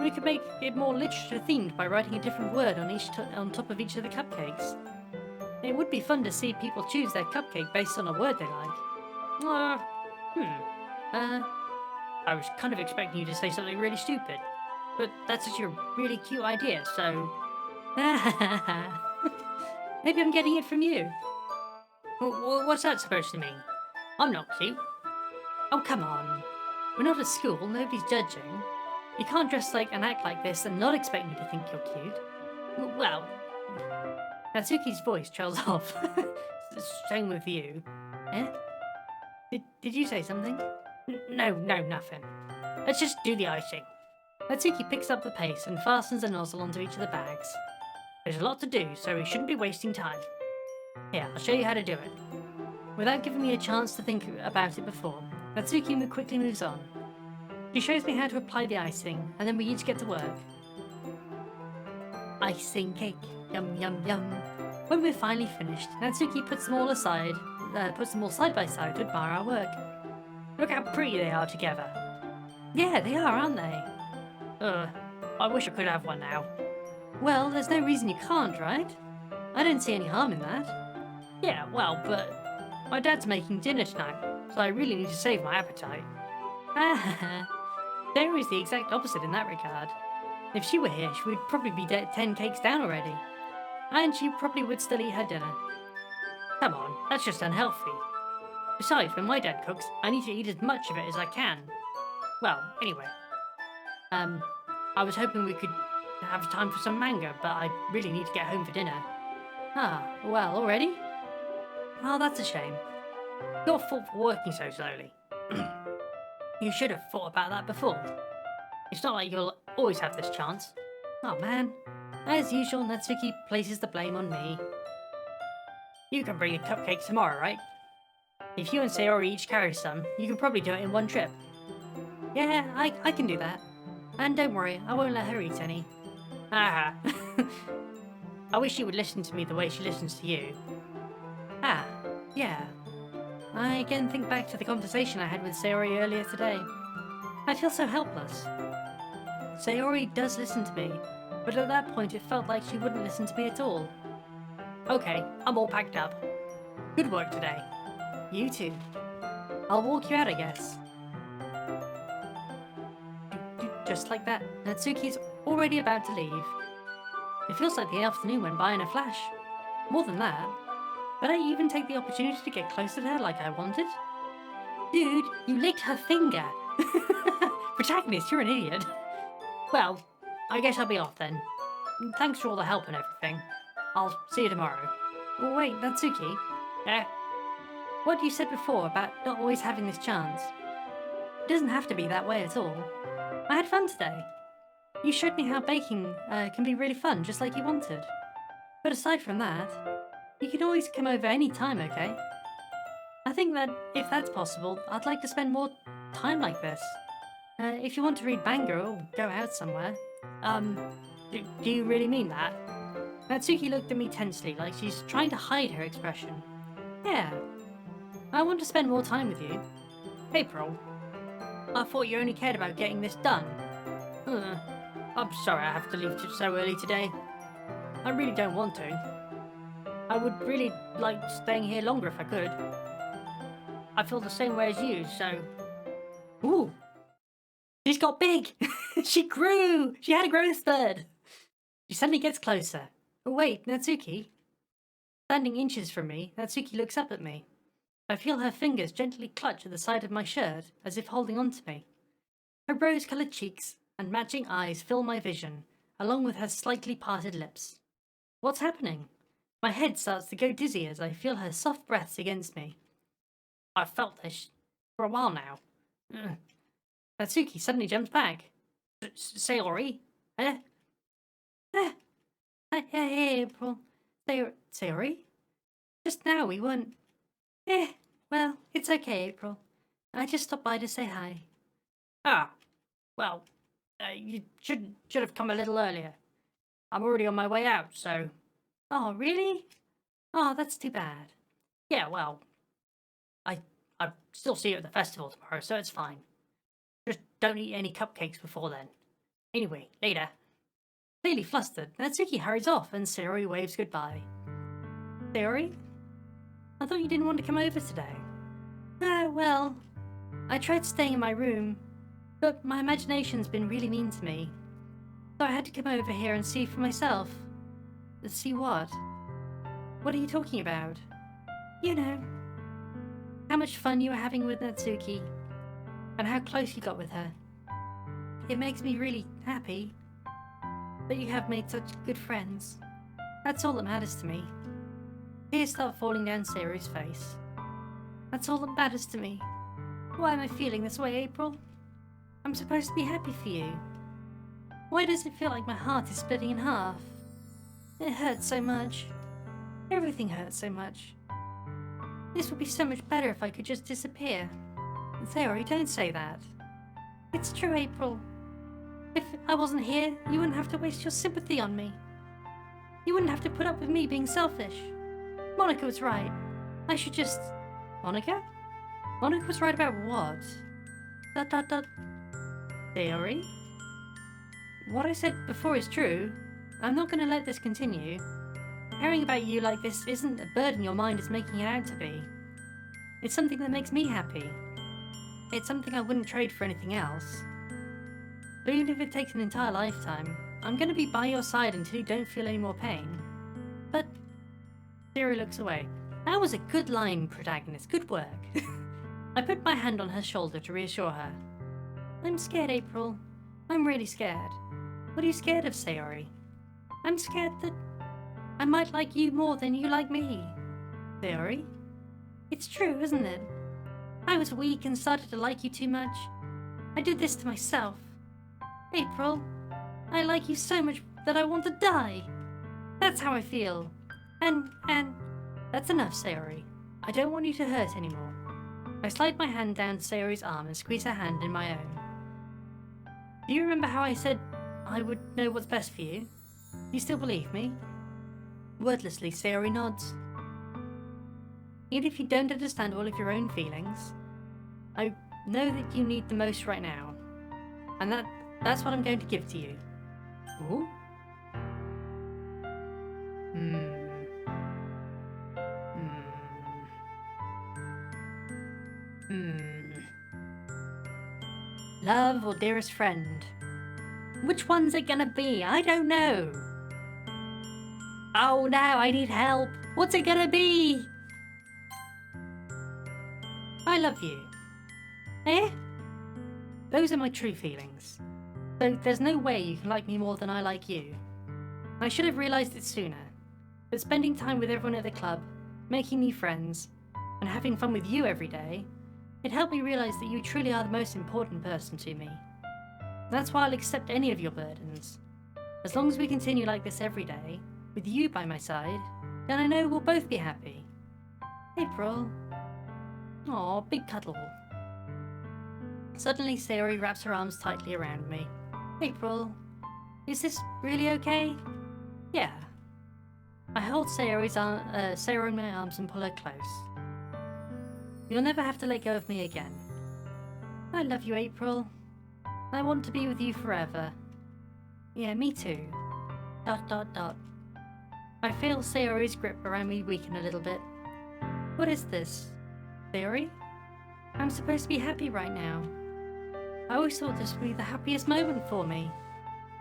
We could make it more literature themed by writing a different word on top of each of the cupcakes. It would be fun to see people choose their cupcake based on a word they like. I was kind of expecting you to say something really stupid, but that's such a really cute idea, so... Maybe I'm getting it from you. What's that supposed to mean? I'm not cute. Oh, come on. We're not at school, nobody's judging. You can't dress like and act like this and not expect me to think you're cute. Well... Natsuki's voice trails off. Same with you. Did you say something? No, nothing. Let's just do the icing. Natsuki picks up the paste and fastens a nozzle onto each of the bags. There's a lot to do, so we shouldn't be wasting time. Here, I'll show you how to do it. Without giving me a chance to think about it before, Natsuki quickly moves on. She shows me how to apply the icing, and then we each get to work. Icing cake, yum yum yum. When we're finally finished, Natsuki puts them all side by side to admire our work. Look how pretty they are together. Yeah, they are, aren't they? I wish I could have one now. Well, there's no reason you can't, right? I don't see any harm in that. Yeah, well, but my dad's making dinner tonight, so I really need to save my appetite. Sarah is the exact opposite in that regard. If she were here, she would probably be 10 cakes down already. And she probably would still eat her dinner. Come on, that's just unhealthy. Besides, when my dad cooks, I need to eat as much of it as I can. Well, anyway. I was hoping we could have time for some manga, but I really need to get home for dinner. Ah, well, already? Oh, that's a shame. Your fault for working so slowly. You should have thought about that before. It's not like you'll always have this chance. Oh man. As usual, Natsuki places the blame on me. You can bring a cupcake tomorrow, right? If you and Sayori each carry some, you can probably do it in one trip. Yeah, I can do that. And don't worry, I won't let her eat any. Haha. I wish she would listen to me the way she listens to you. Ah, yeah. I again think back to the conversation I had with Sayori earlier today. I feel so helpless. Sayori does listen to me, but at that point it felt like she wouldn't listen to me at all. Okay, I'm all packed up. Good work today. You too. I'll walk you out, I guess. Just like that, Natsuki's already about to leave. It feels like the afternoon went by in a flash. More than that, did I even take the opportunity to get closer to her like I wanted? Dude, you licked her finger! Protagonist, you're an idiot. Well, I guess I'll be off then. Thanks for all the help and everything. I'll see you tomorrow. Oh, wait, Natsuki? Eh? What you said before about not always having this chance. It doesn't have to be that way at all. I had fun today. You showed me how baking can be really fun, just like you wanted. But aside from that, you can always come over any time, okay? I think that if that's possible, I'd like to spend more time like this. If you want to read manga or go out somewhere. Do you really mean that? Natsuki looked at me tensely, like she's trying to hide her expression. Yeah. I want to spend more time with you. April, I thought you only cared about getting this done. I'm sorry I have to leave so early today. I really don't want to. I would really like staying here longer if I could. I feel the same way as you, so... Ooh! She's got big! She grew! She had a growth spurt! She suddenly gets closer. Oh wait, Natsuki? Standing inches from me, Natsuki looks up at me. I feel her fingers gently clutch at the side of my shirt, as if holding on to me. Her rose-coloured cheeks and matching eyes fill my vision, along with her slightly parted lips. What's happening? My head starts to go dizzy as I feel her soft breaths against me. I've felt this for a while now. Natsuki suddenly jumps back. Sayori? Hey, April. Sayori? Just now we weren't... well, it's okay, April. I just stopped by to say hi. Ah, well, you should have come a little earlier. I'm already on my way out, so... Oh, really? Oh, that's too bad. Yeah, well, I still see you at the festival tomorrow, so it's fine. Just don't eat any cupcakes before then. Anyway, later. Clearly flustered, Natsuki hurries off and Sayori waves goodbye. Sayori? I thought you didn't want to come over today. Well, I tried staying in my room, but my imagination's been really mean to me. So I had to come over here and see for myself. See what? What are you talking about? You know, how much fun you were having with Natsuki, and how close you got with her. It makes me really happy that you have made such good friends. That's all that matters to me. Tears start falling down Sayori's face. That's all that matters to me. Why am I feeling this way, April? I'm supposed to be happy for you. Why does it feel like my heart is splitting in half? It hurts so much. Everything hurts so much. This would be so much better if I could just disappear. Sayori, don't say that. It's true, April. If I wasn't here, you wouldn't have to waste your sympathy on me. You wouldn't have to put up with me being selfish. Monica was right. I should just... Monica? Monica was right about what? Sayori? What I said before is true. I'm not going to let this continue. Caring about you like this isn't a burden your mind is making it out to be. It's something that makes me happy. It's something I wouldn't trade for anything else. But even if it takes an entire lifetime, I'm going to be by your side until you don't feel any more pain. But... Sayori looks away. That was a good line, Protagonist. Good work. I put my hand on her shoulder to reassure her. I'm scared, April. I'm really scared. What are you scared of, Sayori? I'm scared that I might like you more than you like me. Sayori? It's true, isn't it? I was weak and started to like you too much. I did this to myself. April, I like you so much that I want to die. That's how I feel. And that's enough, Sayori. I don't want you to hurt anymore. I slide my hand down Sayori's arm and squeeze her hand in my own. Do you remember how I said I would know what's best for you? You still believe me? Wordlessly, Sayori nods. Even if you don't understand all of your own feelings, I know that you need the most right now. And that's what I'm going to give to you. Ooh? Love or dearest friend? Which one's it gonna be? I don't know. Oh no, I need help. What's it gonna be? I love you. Eh? Those are my true feelings. So there's no way you can like me more than I like you. I should have realised it sooner. But spending time with everyone at the club, making new friends, and having fun with you every day, it helped me realise that you truly are the most important person to me. That's why I'll accept any of your burdens. As long as we continue like this every day, with you by my side, then I know we'll both be happy. April. Aw, big cuddle. Suddenly Sayori wraps her arms tightly around me. April, is this really okay? Yeah. I hold Sayori in my arms and pull her close. You'll never have to let go of me again. I love you, April. I want to be with you forever. Yeah, me too. ... I feel Sayori's grip around me weaken a little bit. What is this? Sayori? I'm supposed to be happy right now. I always thought this would be the happiest moment for me.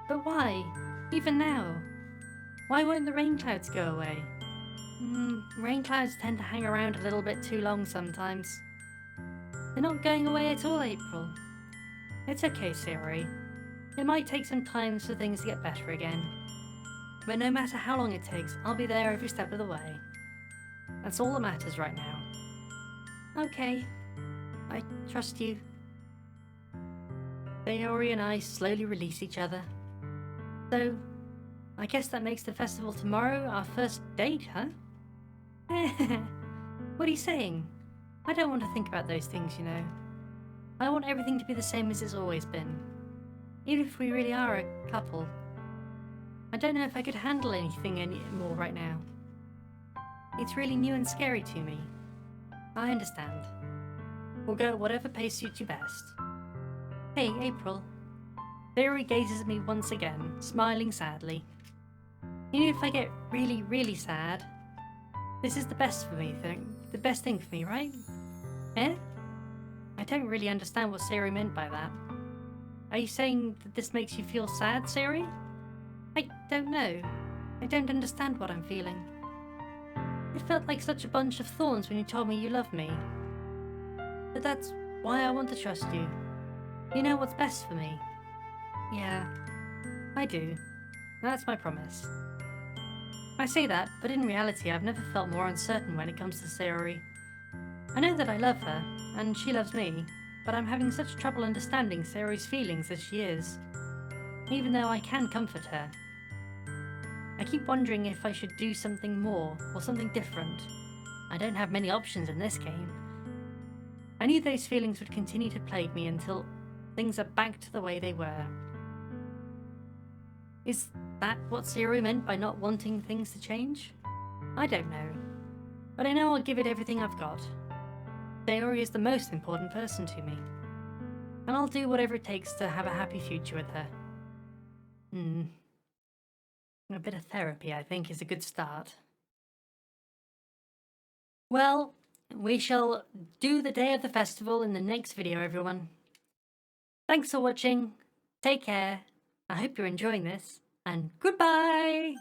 But why? Even now? Why won't the rain clouds go away? Rain clouds tend to hang around a little bit too long sometimes. They're not going away at all, April. It's okay, Sayori. It might take some time for things to get better again. But no matter how long it takes, I'll be there every step of the way. That's all that matters right now. Okay. I trust you. Sayori and I slowly release each other. So, I guess that makes the festival tomorrow our first date, huh? What are you saying? I don't want to think about those things, you know. I want everything to be the same as it's always been. Even if we really are a couple. I don't know if I could handle anything anymore right now. It's really new and scary to me. I understand. We'll go at whatever pace suits you best. Hey, April. Sayori gazes at me once again, smiling sadly. Even if I get really, really sad, this is the best for me, the best thing for me, right? Eh? I don't really understand what Sayori meant by that. Are you saying that this makes you feel sad, Sayori? I don't know. I don't understand what I'm feeling. It felt like such a bunch of thorns when you told me you love me. But that's why I want to trust you. You know what's best for me. Yeah, I do. That's my promise. I say that, but in reality I've never felt more uncertain when it comes to Sayori. I know that I love her, and she loves me, but I'm having such trouble understanding Sayori's feelings as she is, even though I can comfort her. I keep wondering if I should do something more, or something different. I don't have many options in this game. I knew those feelings would continue to plague me until things are back to the way they were. Is that what Sayori meant by not wanting things to change? I don't know. But I know I'll give it everything I've got. Sayori is the most important person to me. And I'll do whatever it takes to have a happy future with her. A bit of therapy, I think, is a good start. Well, we shall do the day of the festival in the next video, everyone. Thanks for watching. Take care. I hope you're enjoying this. And goodbye!